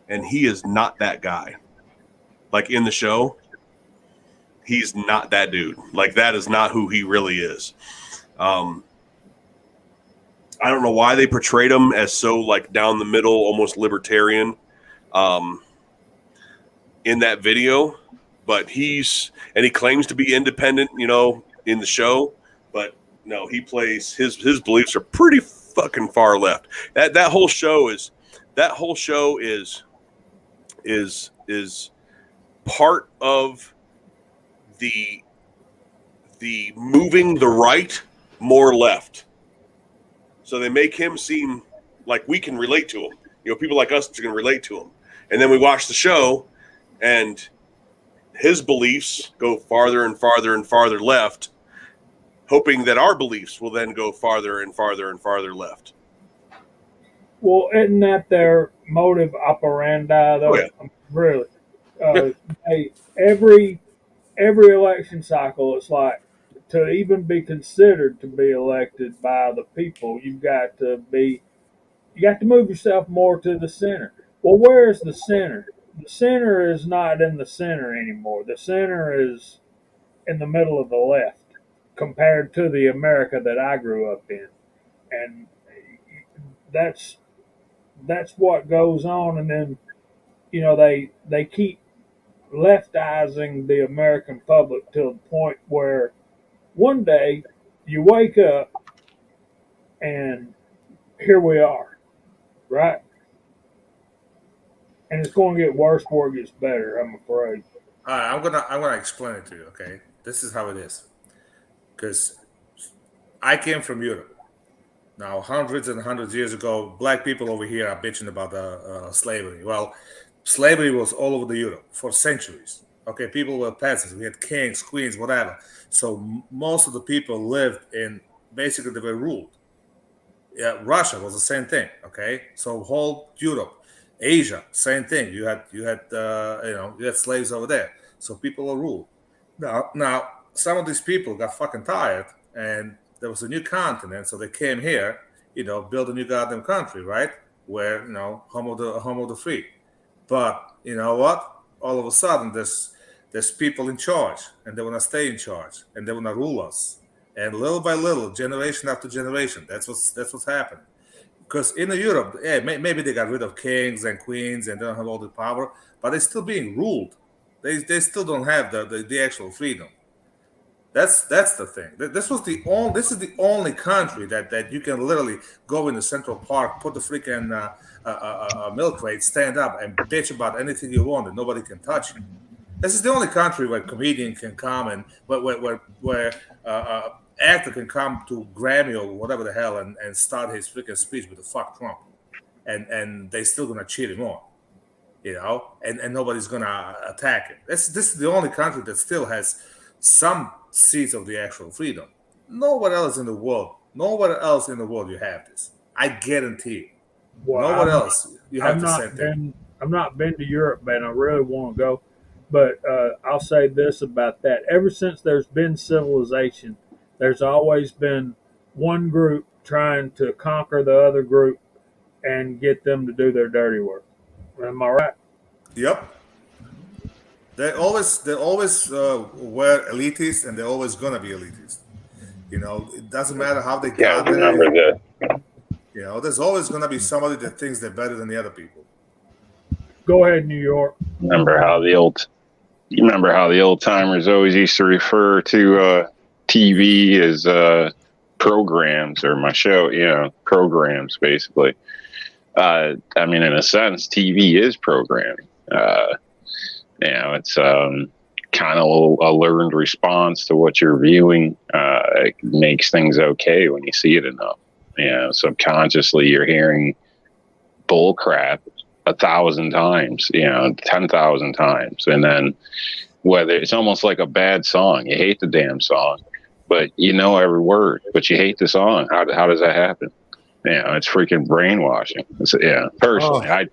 and he is not that guy. Like in the show, he's not that dude. Like that is not who he really is. I don't know why they portrayed him as so like down the middle, almost libertarian in that video, but he claims to be independent, in the show, but no, he plays his beliefs are pretty fucking far left. That whole show is part of the moving the right more left. So they make him seem like we can relate to him. People like us can relate to him. And then we watch the show, and his beliefs go farther and farther and farther left, hoping that our beliefs will then go farther and farther and farther left. Well, isn't that their motive operandi, though? Oh, yeah. Really? Every election cycle, it's like, to even be considered to be elected by the people, you got to move yourself more to the center. Well, where is the center? The center is not in the center anymore. The center is in the middle of the left compared to the America that I grew up in. And that's what goes on. And then, they keep leftizing the American public to the point where one day you wake up and here we are, right? And it's going to get worse before it gets better, I'm afraid. All right, I'm gonna explain it to you. Okay, this is how it is. Because I came from Europe. Now, hundreds and hundreds of years ago, black people over here are bitching about slavery. Well, slavery was all over the Europe for centuries. Okay, people were peasants. We had kings, queens, whatever. So most of the people lived in, basically they were ruled. Yeah, Russia was the same thing. Okay, so whole Europe, Asia, same thing. You had slaves over there. So people were ruled. Now some of these people got fucking tired, and there was a new continent, so they came here, build a new goddamn country, right? Where home of the free. But you know what? All of a sudden, there's people in charge, and they want to stay in charge, and they want to rule us. And little by little, generation after generation, that's what's happening. Because in Europe, yeah, maybe they got rid of kings and queens and they don't have all the power, but they're still being ruled. They still don't have the actual freedom. That's the thing. This is the only country that you can literally go in the Central Park, put the freaking milk crate, stand up, and bitch about anything you want, and nobody can touch you. This is the only country where a comedian can come and where actor can come to Grammy or whatever the hell and start his freaking speech with the fuck Trump, and they still gonna cheat him on, and nobody's gonna attack him. This is the only country that still has some seeds of the actual freedom. Nowhere else in the world you have this. I guarantee you. Well, Nowhere else you have the same thing. I've not been to Europe, man. I really want to go. But I'll say this about that. Ever since there's been civilization, there's always been one group trying to conquer the other group and get them to do their dirty work. Am I right? Yep. They always were elitist, and they're always gonna be elitist. It doesn't matter how they got there. Remember that. There's always gonna be somebody that thinks they're better than the other people. Go ahead, New York. Remember how the old timers always used to refer to TV as programs, or my show, programs basically. In a sense, TV is programming. It's kind of a learned response to what you're viewing. It makes things okay when you see it enough. Subconsciously you're hearing bull crap 1,000 times, 10,000 times. And then whether it's almost like a bad song, you hate the damn song, but you know every word, but you hate the song. How does that happen? It's freaking brainwashing. Personally, I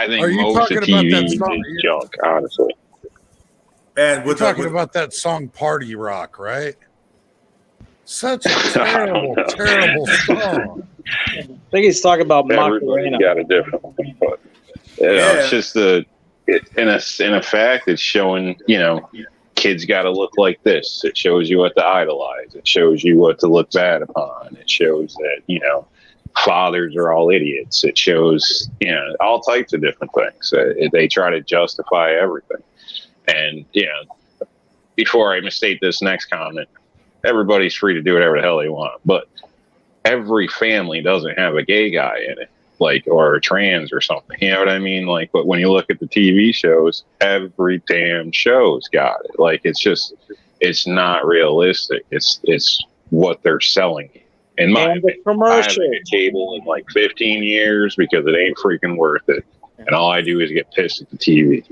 think most of TV is junk, honestly. And we're talking about that song "Party Rock," right? Such a terrible, terrible song. I think he's talking about Everybody's Macarena. got a different one, but it's just in a fact, it's showing, kids got to look like this. It shows you what to idolize. It shows you what to look bad upon. It shows that, fathers are all idiots. It shows, all types of different things. They try to justify everything. And, before I misstate this next comment, everybody's free to do whatever the hell they want. But every family doesn't have a gay guy in it, or trans or something. You know what I mean? But when you look at the TV shows, every damn show's got it. It's not realistic. It's what they're selling you. In my opinion, I haven't had cable in 15 years because it ain't freaking worth it. And all I do is get pissed at the TV.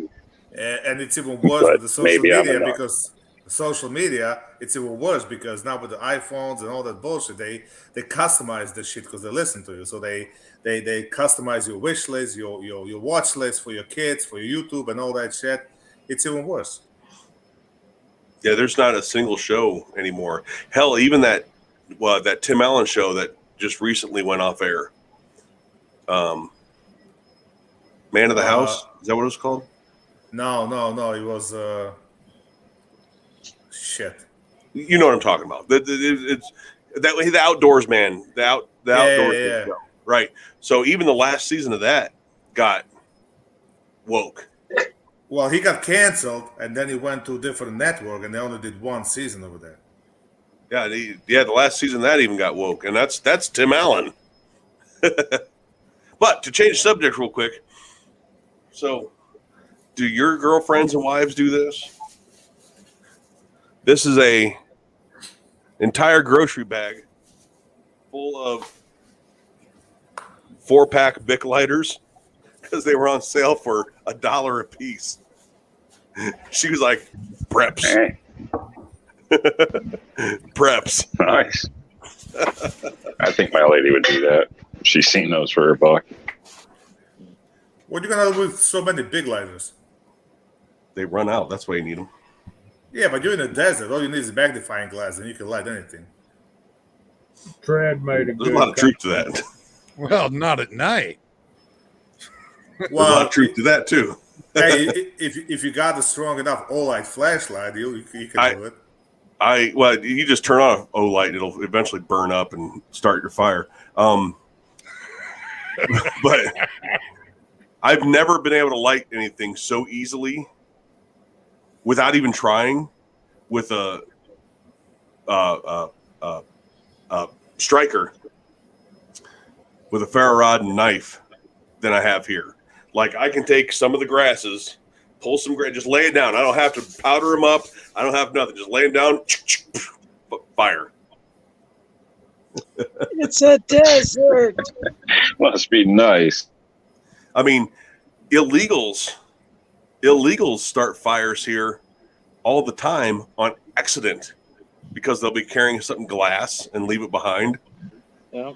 And it's even worse with the social media, because social media, it's even worse because now with the iPhones and all that bullshit, they customize the shit because they listen to you. So they customize your wish list, your watch list for your kids, for your YouTube and all that shit. It's even worse. Yeah, there's not a single show anymore. Hell, even that Tim Allen show that just recently went off air. Man of the House, is that what it was called? No. It was shit. You know what I'm talking about. It's the Outdoors Man, the Outdoors Man show, right? So even the last season of that got woke. Well, he got canceled, and then he went to a different network, and they only did one season over there. Yeah, the last season of that even got woke, and that's Tim Allen. But to change the subject real quick, so do your girlfriends and wives do this? This is a entire grocery bag full of 4-pack Bic lighters because they were on sale for $1 a piece. She was like, preps. Hey. Preps. Nice. I think my lady would do that. She's seen those for $1. What are you gonna do with so many big lighters? They run out. That's why you need them. Yeah, but you're in the desert. All you need is a magnifying glass, and you can light anything. Tread made a There's good a lot of truth to that. Well, not at night. There's a lot of truth to that too. Hey, if you got a strong enough Olight flashlight, you can do it. You just turn on a light and it'll eventually burn up and start your fire. But I've never been able to light anything so easily without even trying with a striker with a ferro rod and knife than I have here. I can take some of the grasses, pull some grass, just lay it down. I don't have to powder them up. I don't have nothing. Just lay them down, fire. It's a desert. Must be nice. I mean, illegals start fires here all the time on accident because they'll be carrying something glass and leave it behind. Yeah.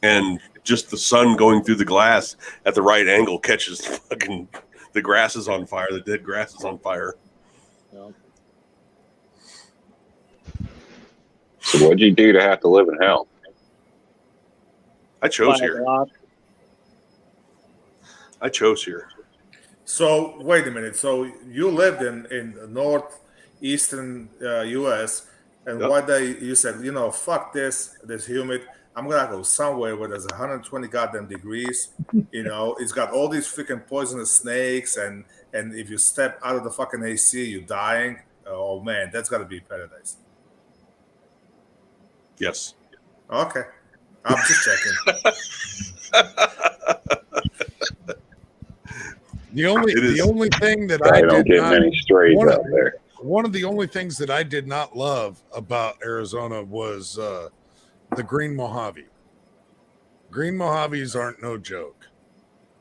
And just the sun going through the glass at the right angle catches the grass is on fire. The dead grass is on fire. Yeah. So what'd you do to have to live in hell? I chose here. I chose here. So wait a minute. So you lived in northeastern U.S. and Yep. one day you said, fuck this humid. I'm gonna go somewhere where there's 120 goddamn degrees. It's got all these freaking poisonous snakes, and if you step out of the fucking AC, you're dying. Oh man, that's gotta be paradise. Yes. Okay, I'm just checking. The only It is. the only thing that I I don't did get not many strays one out of, there. one of the only things that I did not love about Arizona was the green Mojave. Green Mojaves aren't no joke.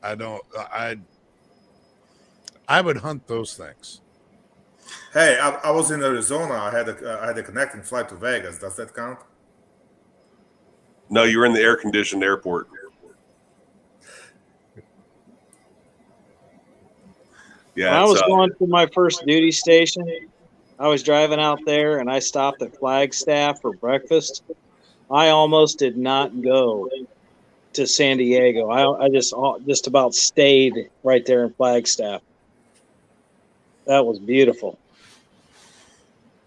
I don't. I would hunt those things. Hey, I was in Arizona. I had a connecting flight to Vegas. Does that count? No, you were in the air conditioned airport. Yeah, When I it's, was going to my first duty station, I was driving out there and I stopped at Flagstaff for breakfast. I almost did not go to San Diego. I just about stayed right there in Flagstaff. That was beautiful.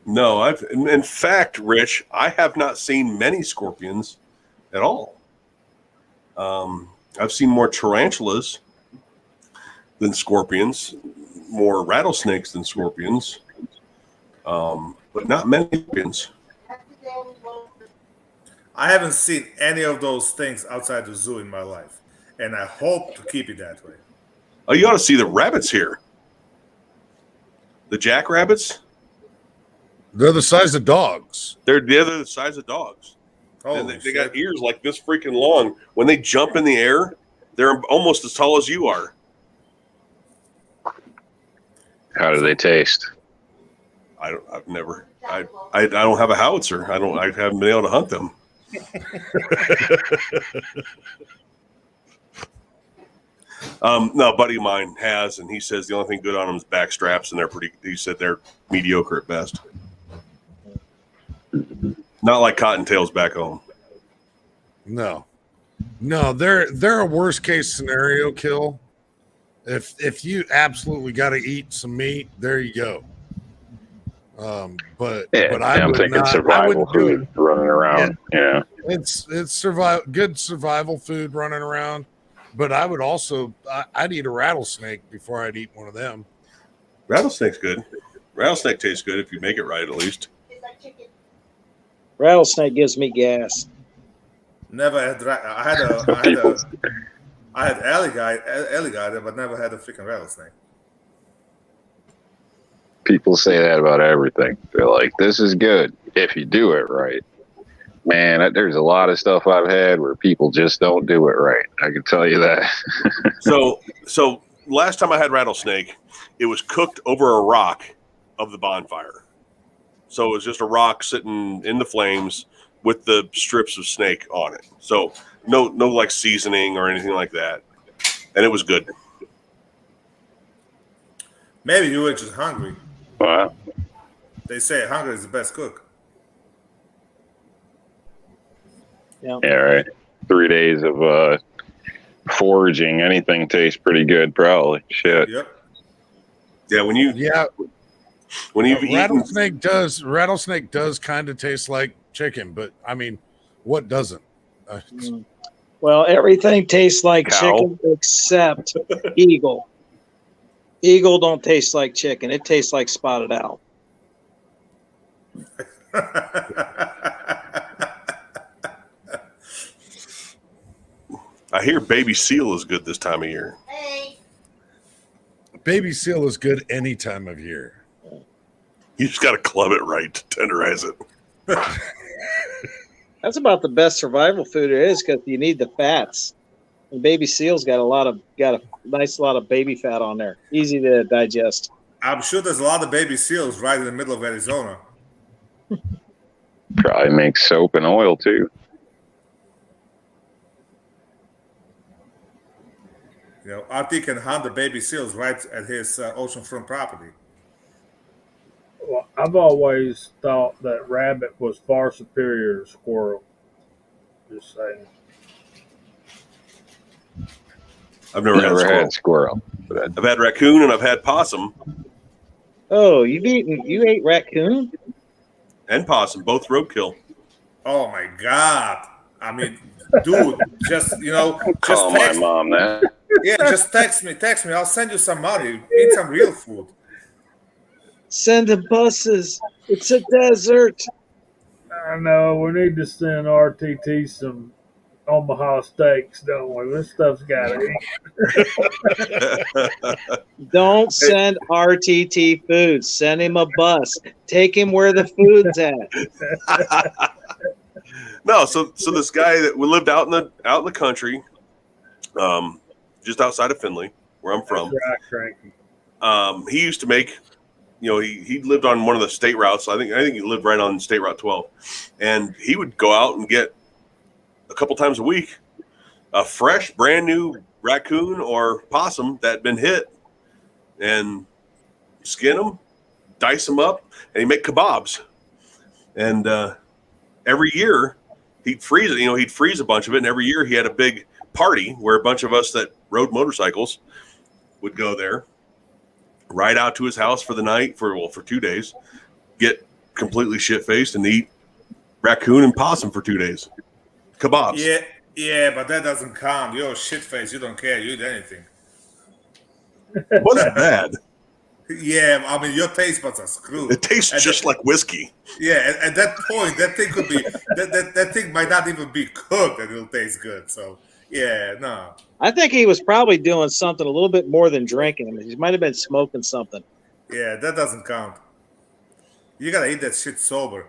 no. In fact, Rich, I have not seen many scorpions at all. I've seen more tarantulas than scorpions, more rattlesnakes than scorpions, but not many scorpions. I haven't seen any of those things outside the zoo in my life, and I hope to keep it that way. Oh, you ought to see the rabbits here. The jackrabbits. They're the size of dogs. They're the size of dogs. And Holy they got shit. ears like this freaking long. When they jump in the air, they're almost as tall as you are. How do they taste? I don't have a howitzer. I haven't been able to hunt them. No, a buddy of mine has, and he says the only thing good on them is back straps, and he said they're mediocre at best. Not like cottontails back home. No, they're a worst case scenario kill. If you absolutely got to eat some meat, there you go. But I'm thinking survival food running around. Yeah. It's good survival food running around. But I would also I'd eat a rattlesnake before I'd eat one of them. Rattlesnake's good. Rattlesnake tastes good if you make it right, at least. Rattlesnake gives me gas. Never had. I had alligator, but never had a freaking rattlesnake. People say that about everything. They're like, "This is good if you do it right." Man, there's a lot of stuff I've had where people just don't do it right. I can tell you that. So last time I had rattlesnake, it was cooked over a rock of the bonfire. So it was just a rock sitting in the flames with the strips of snake on it. So no like seasoning or anything like that. And it was good. Maybe you were just hungry. Wow. They say hunger is the best cook. Yeah. Yeah, right. 3 days of foraging, anything tastes pretty good, probably. Shit. Yep. Yeah, when you've rattlesnake does kind of taste like chicken, but I mean, what doesn't? Well, everything tastes like chicken except eagle. Eagle don't taste like chicken. It tastes like spotted owl. I hear baby seal is good this time of year. Baby seal is good any time of year. You just got to club it right to tenderize it. That's about the best survival food there is because you need the fats. And baby seal's got a nice lot of baby fat on there, easy to digest. I'm sure there's a lot of baby seals right in the middle of Arizona. Probably makes soap and oil too. You know, RT can hunt the baby seals right at his oceanfront property. Well, I've always thought that rabbit was far superior to squirrel. Just saying. I've never had squirrel. I've had raccoon and I've had possum. Oh, you ate raccoon? And possum, both roadkill. Oh my God. I mean, dude, just Call my mom that. Yeah, just text me. I'll send you some money. Eat some real food. Send the buses. It's a desert. I know we need to send RTT some Omaha steaks, don't we? This stuff's got to eat. Don't send RTT Foods. Send him a bus. Take him where the food's at. No, so this guy that we lived out in the country, just outside of Findlay, where I'm from. That's right, Cranky. He used to make, he lived on one of the state routes. I think he lived right on State Route 12, and he would go out and get a couple times a week a fresh, brand new raccoon or possum that had been hit, and skin them, dice them up, and he'd make kebabs. And every year he'd freeze it. He'd freeze a bunch of it, and every year he had a big party where a bunch of us that rode motorcycles would go there, ride out to his house for the night for 2 days, get completely shit faced, and eat raccoon and possum for 2 days. Kebabs. Yeah, but that doesn't count. You're a shit face. You don't care. You eat anything. What's bad? Yeah, I mean, your taste buds are screwed. It tastes just like whiskey. Yeah, at that point, that thing could be that thing might not even be cooked, and it'll taste good. So yeah, no. I think he was probably doing something a little bit more than drinking. He might have been smoking something. Yeah, that doesn't count. You gotta eat that shit sober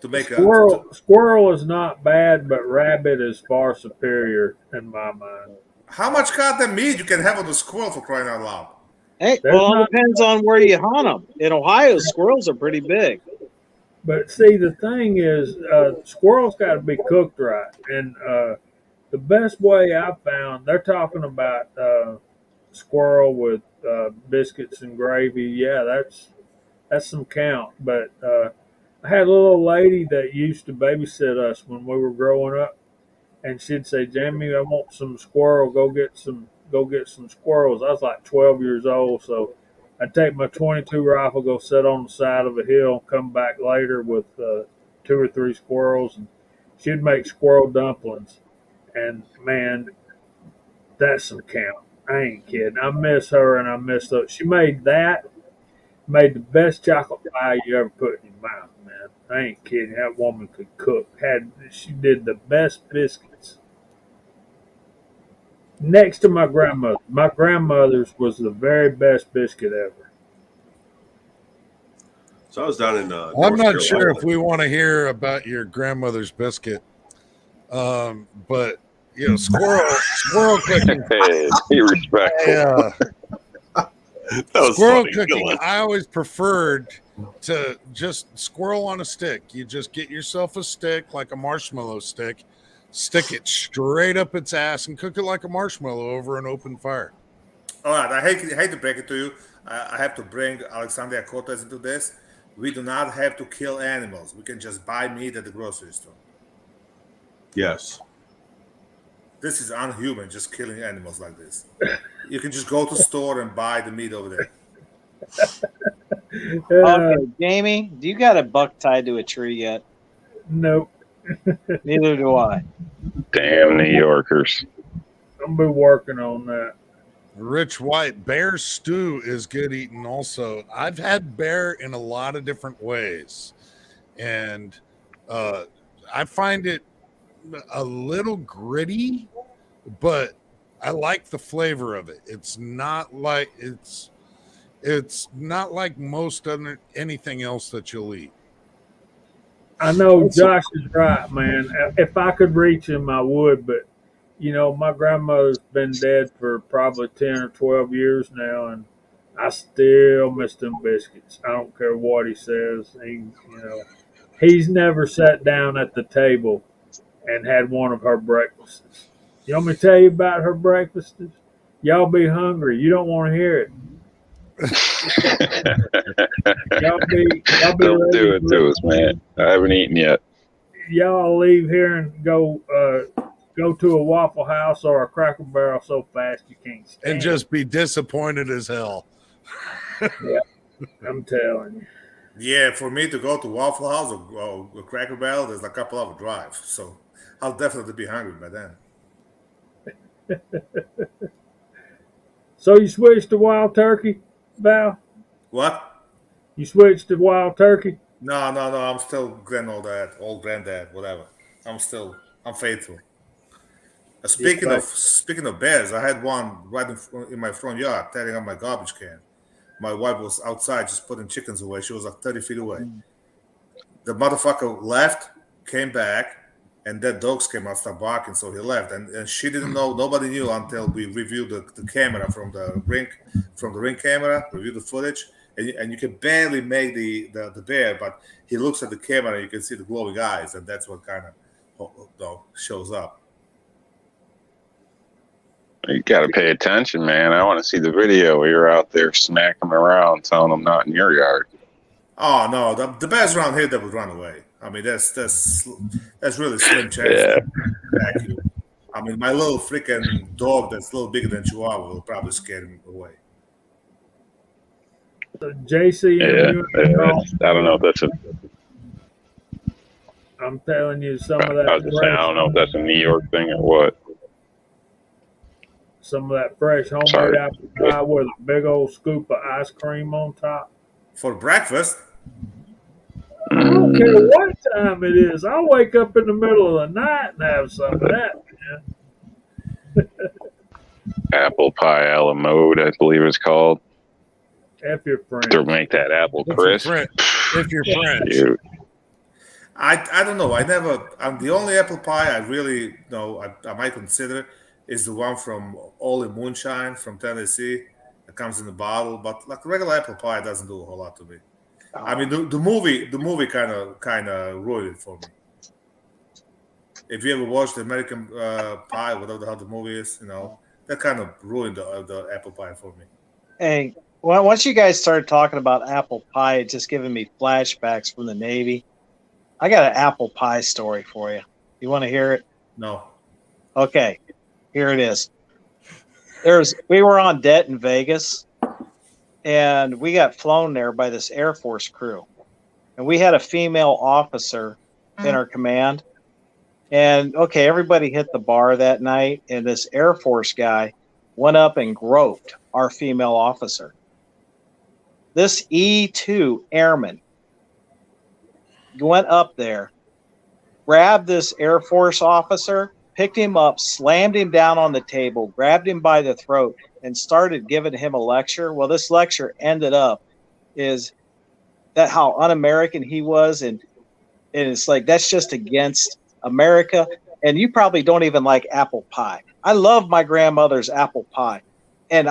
to make Squirrel is not bad, but rabbit is far superior in my mind. How much goddamn meat you can have on the squirrel, for crying out loud? Hey, it depends on where you hunt them. In Ohio, squirrels are pretty big. But see, the thing is, squirrels got to be cooked right, and the best way I found, they're talking about squirrel with biscuits and gravy. Yeah, that's some count. But I had a little lady that used to babysit us when we were growing up, and she'd say, "Jamie, I want some squirrel. Go get some squirrels." I was like 12 years old, so I'd take my 22 rifle, go sit on the side of a hill, come back later with 2 or 3 squirrels, and she'd make squirrel dumplings. And man, that's some count. I ain't kidding. I miss her, and I miss those. She made the best chocolate pie you ever put in your mouth, man. I ain't kidding. That woman could cook. She did the best biscuits. Next to my grandmother. My grandmother's was the very best biscuit ever. So I was down in. I'm not sure if we want to hear about your grandmother's biscuit, but squirrel cooking. Hey, be respectful. Yeah, Squirrel cooking. I always preferred to just squirrel on a stick. You just get yourself a stick, like a marshmallow stick, stick it straight up its ass, and cook it like a marshmallow over an open fire. All right, I hate to break it to you. I have to bring Alexandria Cortez into this. We do not have to kill animals. We can just buy meat at the grocery store. Yes. This is unhuman, just killing animals like this. You can just go to the store and buy the meat over there. Okay, Jamie, do you got a buck tied to a tree yet? Nope. Neither do I. Damn New Yorkers. I'm be working on that. Rich White, bear stew is good eating also. I've had bear in a lot of different ways, and I find it a little gritty, but I like the flavor of it. It's not like most other anything else that you'll eat. I know Josh is right, man. If I could reach him, I would, but my grandmother's been dead for probably 10 or 12 years now, and I still miss them biscuits. I don't care what he says. He's never sat down at the table and had one of her breakfasts. You want me to tell you about her breakfasts? Y'all be hungry. You don't want to hear it. y'all be Don't do it to us, man. I haven't eaten yet. Y'all leave here and go to a Waffle House or a Cracker Barrel so fast you can't stand. And just be disappointed as hell. Yeah, I'm telling you. Yeah, for me to go to Waffle House or Cracker Barrel, there's a couple of drive. So I'll definitely be hungry by then. So you switched to wild turkey, Val? What? You switched to wild turkey? No. I'm still old granddad, whatever. I'm faithful. Speaking of bears, I had one right in my front yard, tearing up my garbage can. My wife was outside just putting chickens away. She was like 30 feet away. The motherfucker left, came back, and then dogs came out, started barking, so he left. And she didn't know, nobody knew until we reviewed the camera from the ring camera, reviewed the footage, and you can barely make the bear, but he looks at the camera and you can see the glowing eyes, and that's what kind of shows up. You got to pay attention, man. I want to see the video where you're out there smacking them around, telling them not in your yard. Oh no, the bears around here that would run away. I mean, that's really slim chance. Yeah. Vacuum. I mean, my little freaking dog that's a little bigger than Chihuahua will probably scare him away. So JC, I don't know if that's I'm telling you, some of that. I was just saying, I don't know if that's a New York thing or what. Some of that fresh homemade apple pie with a big old scoop of ice cream on top. For breakfast? I don't care what time it is. I'll wake up in the middle of the night and have some of that, man. Apple pie a la mode, I believe it's called. If you're French. To make that apple crisp. If you're French. Dude. I don't know. The only apple pie I really know I might consider is the one from All in Moonshine from Tennessee. It comes in a bottle, but like regular apple pie doesn't do a whole lot to me. I mean, the movie kind of ruined it for me. If you ever watched the American Pie, whatever the hell the movie is, that kind of ruined the apple pie for me. Hey, well, once you guys started talking about apple pie, it's just giving me flashbacks from the Navy. I got an apple pie story for you. You want to hear it? No. Okay, here it is. We were on debt in Vegas, and we got flown there by this Air Force crew. And we had a female officer in our command. And, okay, everybody hit the bar that night, and this Air Force guy went up and groped our female officer. This E-2 airman went up there, grabbed this Air Force officer, picked him up, slammed him down on the table, grabbed him by the throat, and started giving him a lecture. Well, this lecture ended up is that how un-American he was, and it's like that's just against America. And you probably don't even like apple pie. I love my grandmother's apple pie, and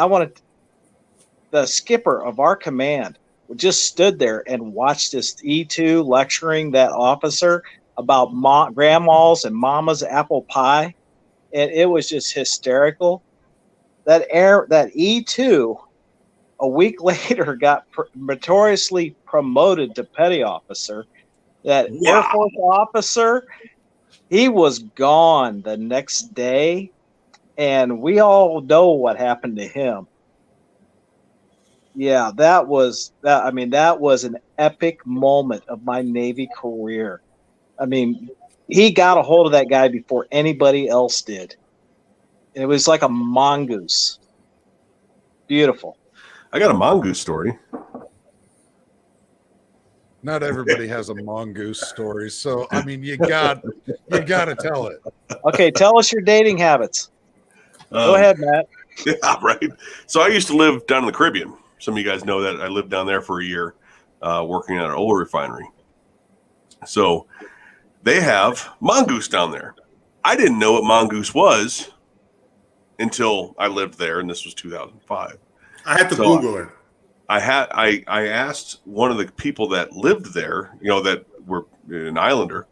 the skipper of our command just stood there and watched this E-2 lecturing that officer about grandma's and mama's apple pie, and it was just hysterical. That E-2 a week later got notoriously promoted to petty officer. That Air Force officer, he was gone the next day, and we all know what happened to him. Yeah, that was an epic moment of my Navy career. I mean, he got a hold of that guy before anybody else did. It was like a mongoose. Beautiful. I got a mongoose story. Not everybody has a mongoose story, so I mean, you got to tell it. Okay, tell us your dating habits. Go ahead, Matt. Yeah, right. So I used to live down in the Caribbean. Some of you guys know that I lived down there for a year, working at an oil refinery. So they have mongoose down there. I didn't know what mongoose was until I lived there, and this was 2005. I had to Google it. I asked one of the people that lived there, that were an islander,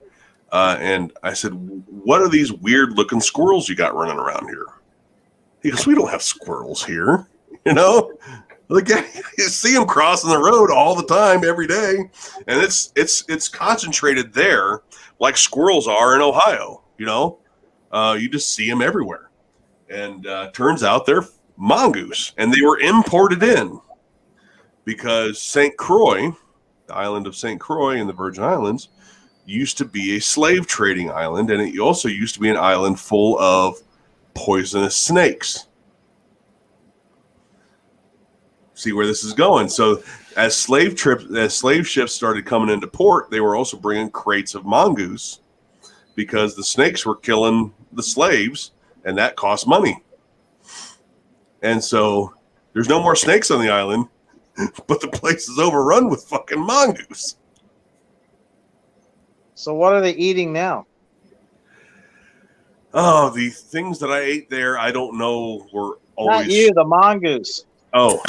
and I said, "What are these weird looking squirrels you got running around here?" He goes, "We don't have squirrels here, Like, you see them crossing the road all the time, every day, and it's concentrated there, like squirrels are in Ohio. You just see them everywhere, and turns out they're mongoose, and they were imported in because St. Croix, the island of St. Croix in the Virgin Islands, used to be a slave trading island, and it also used to be an island full of poisonous snakes. see where this is going. So as slave ships started coming into port, they were also bringing crates of mongoose because the snakes were killing the slaves, and that cost money. And so there's no more snakes on the island, but the place is overrun with fucking mongoose. So what are they eating now? Oh, the things that I ate there, I don't know, were always. Not you, the mongoose. Oh,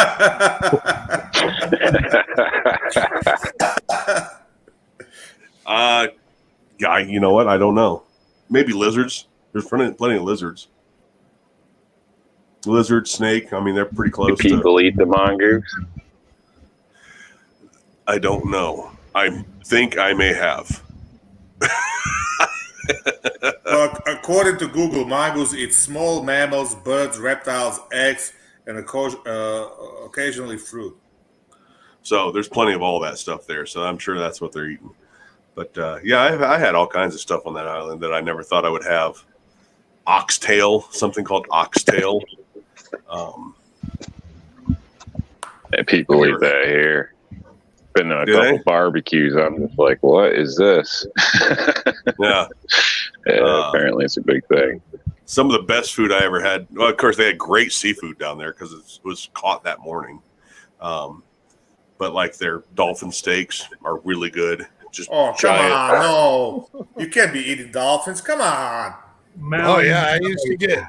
guy, you know what? I don't know. Maybe lizards. There's plenty of lizards. Lizard, snake. I mean, they're pretty Do close. people eat the mongoose? I don't know. I think I may have. Well, according to Google, mongoose eat small mammals, birds, reptiles, eggs, and occasionally fruit. So there's plenty of all that stuff there. So I'm sure that's what they're eating. But yeah, I had all kinds of stuff on that island that I never thought I would have. Oxtail, something called oxtail. People eat that here. Been to a Do couple they? barbecues. I'm just like, what is this? Yeah. Apparently, it's a big thing. Some of the best food I ever had. Well, of course, they had great seafood down there because it was caught that morning. But like their dolphin steaks are really good. Just Oh, come giant. on. No. You can't be eating dolphins. Come on. Oh yeah, I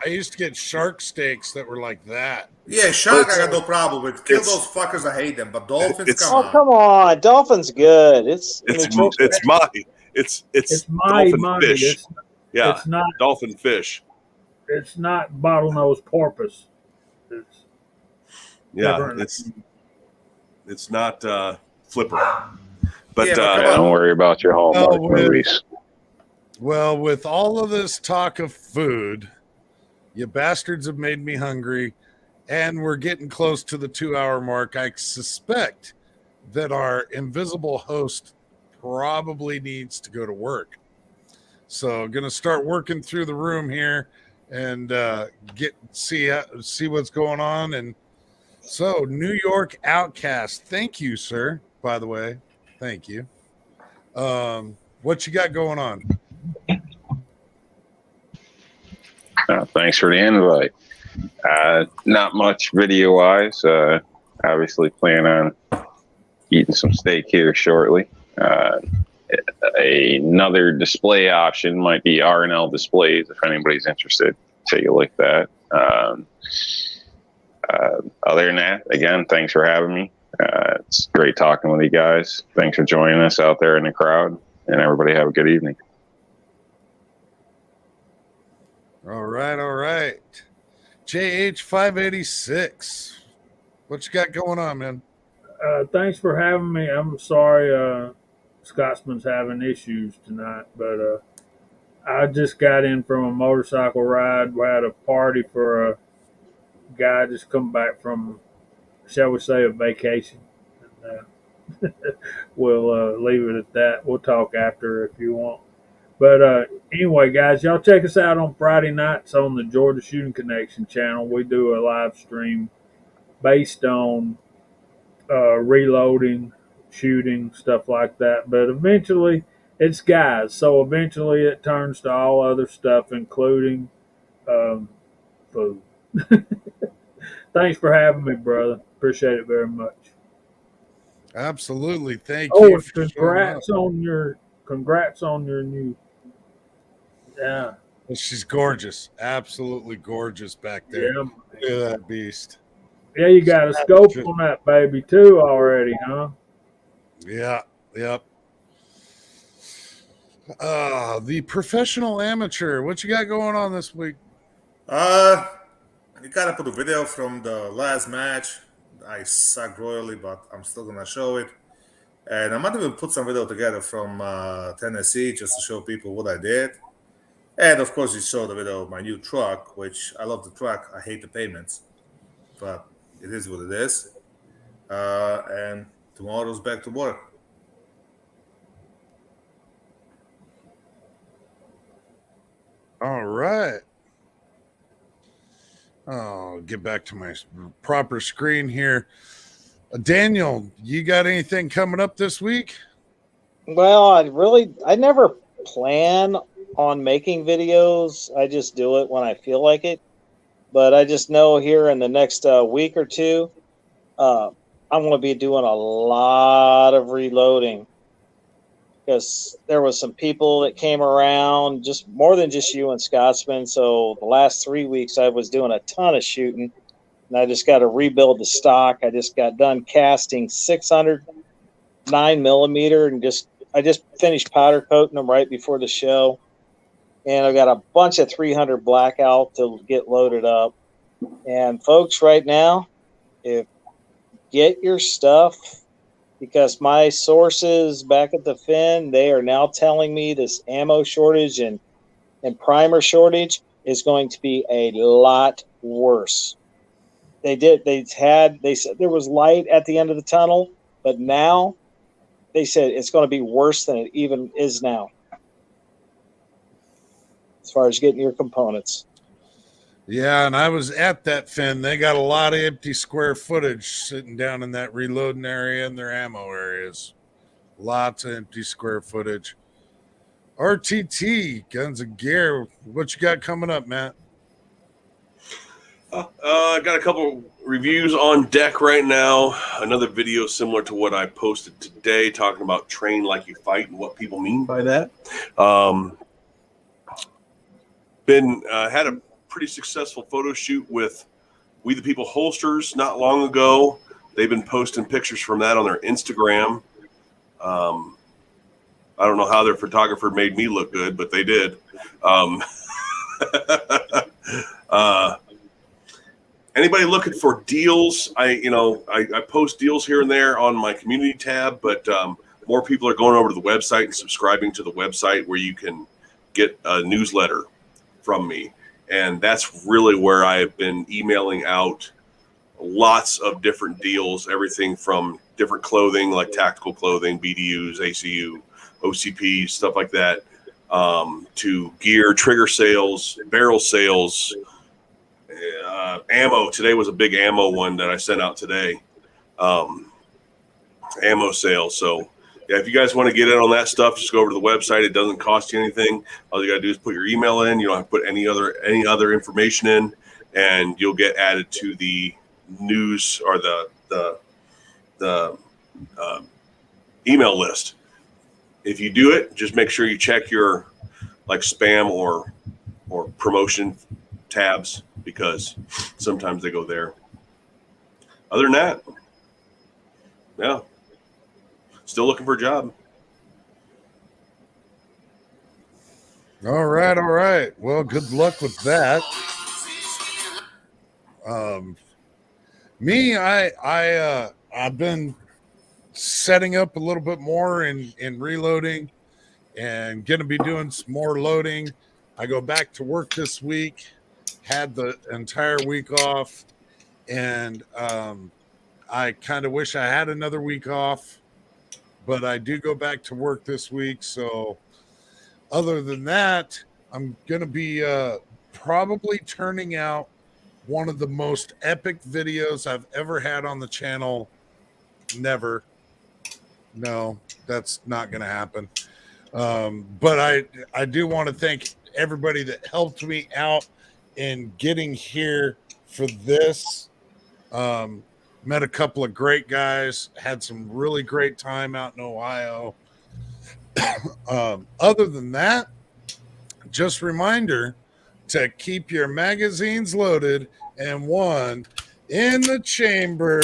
used to get shark steaks that were like that. Yeah, shark I got no problem with. Kill those fuckers. I hate them. But dolphins, come Oh, on. come on. Dolphin's good. It's It's It's dolphin mighty. fish. Yeah, It's not. dolphin fish. It's not bottlenose porpoise. It's Yeah, never- it's not flipper. But Yeah, but Yeah, come on. don't worry about your Hallmark movies. Well, with all of this talk of food, you bastards have made me hungry, and we're getting close to the 2-hour mark. I suspect that our invisible host probably needs to go to work. So I'm going to start working through the room here and see what's going on. And so, New York Outcast, thank you, sir. By the way, thank you. What you got going on? Thanks for the invite. Not much video wise. Obviously, plan on eating some steak here shortly. Another display option might be R&L displays. If anybody's interested, take a look at that. Other than that, again, thanks for having me. It's great talking with you guys. Thanks for joining us out there in the crowd, and everybody have a good evening. All right. JH586. What you got going on, man? Thanks for having me. I'm sorry Scotsman's having issues tonight, but I just got in from a motorcycle ride. We had a party for a guy just come back from, shall we say, a vacation. We'll leave it at that. We'll talk after if you want. But anyway, guys, y'all check us out on Friday nights on the Georgia Shooting Connection channel. We do a live stream based on reloading, shooting, stuff like that. But eventually, it's guys. So eventually it turns to all other stuff, including food. Thanks for having me, brother. Appreciate it very much. Absolutely. Thank Oh, you. and For showing up. congrats on your new. Yeah. She's gorgeous. Absolutely gorgeous back there. Yeah. Look at that beast. Yeah, you got a scope on that baby too already, huh? Yeah. Yep. The professional amateur. What you got going on this week? You gotta put a video from the last match. I sucked royally, but I'm still gonna show it. And I might even put some video together from Tennessee just to show people what I did. And of course, you saw the video of my new truck, which I love the truck. I hate the payments, but it is what it is. And tomorrow's back to work. All right. I'll get back to my proper screen here. Daniel, you got anything coming up this week? Well, I never plan on making videos. I just do it when I feel like it. But I just know here in the next week or two, uh, I'm going to be doing a lot of reloading because there was some people that came around, just more than just you and Scotsman. So the last 3 weeks, I was doing a ton of shooting, and I just got to rebuild the stock. I just got done casting 600 9mm, and I just finished powder coating them right before the show, and I got a bunch of 300 blackout to get loaded up. And folks, right now, if get your stuff, because my sources back at the Fin, they are now telling me this ammo shortage and primer shortage is going to be a lot worse. They said there was light at the end of the tunnel, but now they said it's going to be worse than it even is now as far as getting your components. Yeah, and I was at that Fin. They got a lot of empty square footage sitting down in that reloading area and their ammo areas. Lots of empty square footage. RTT, Guns and Gear. What you got coming up, Matt? I got a couple reviews on deck right now. Another video similar to what I posted today, talking about train like you fight and what people mean by that. Had a pretty successful photo shoot with We the People holsters not long ago. They've been posting pictures from that on their Instagram. I don't know how their photographer made me look good, but they did. Anybody looking for deals? I post deals here and there on my community tab, but more people are going over to the website and subscribing to the website where you can get a newsletter from me. And that's really where I have been emailing out lots of different deals, everything from different clothing like tactical clothing, BDUs, ACU, OCP, stuff like that, to gear, trigger sales, barrel sales, ammo. Today was a big ammo one that I sent out today. Ammo sales. So yeah, if you guys want to get in on that stuff, just go over to the website. It doesn't cost you anything. All you got to do is put your email in. You don't have to put any other information in, and you'll get added to the news or the email list. If you do it, just make sure you check your like spam or promotion tabs, because sometimes they go there. Other than that, yeah, still looking for a job. All right. Well, good luck with that. Me, I've been setting up a little bit more in reloading and going to be doing some more loading. I go back to work this week, had the entire week off, and I kind of wish I had another week off, but I do go back to work this week. So other than that, I'm going to be probably turning out one of the most epic videos I've ever had on the channel. Never. No, that's not going to happen. But I do want to thank everybody that helped me out in getting here for this. Met a couple of great guys, had some really great time out in Ohio. Other than that, just reminder to keep your magazines loaded and one in the chamber.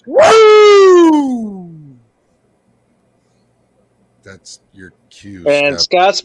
Woo! That's your cue, And Steph. Scott's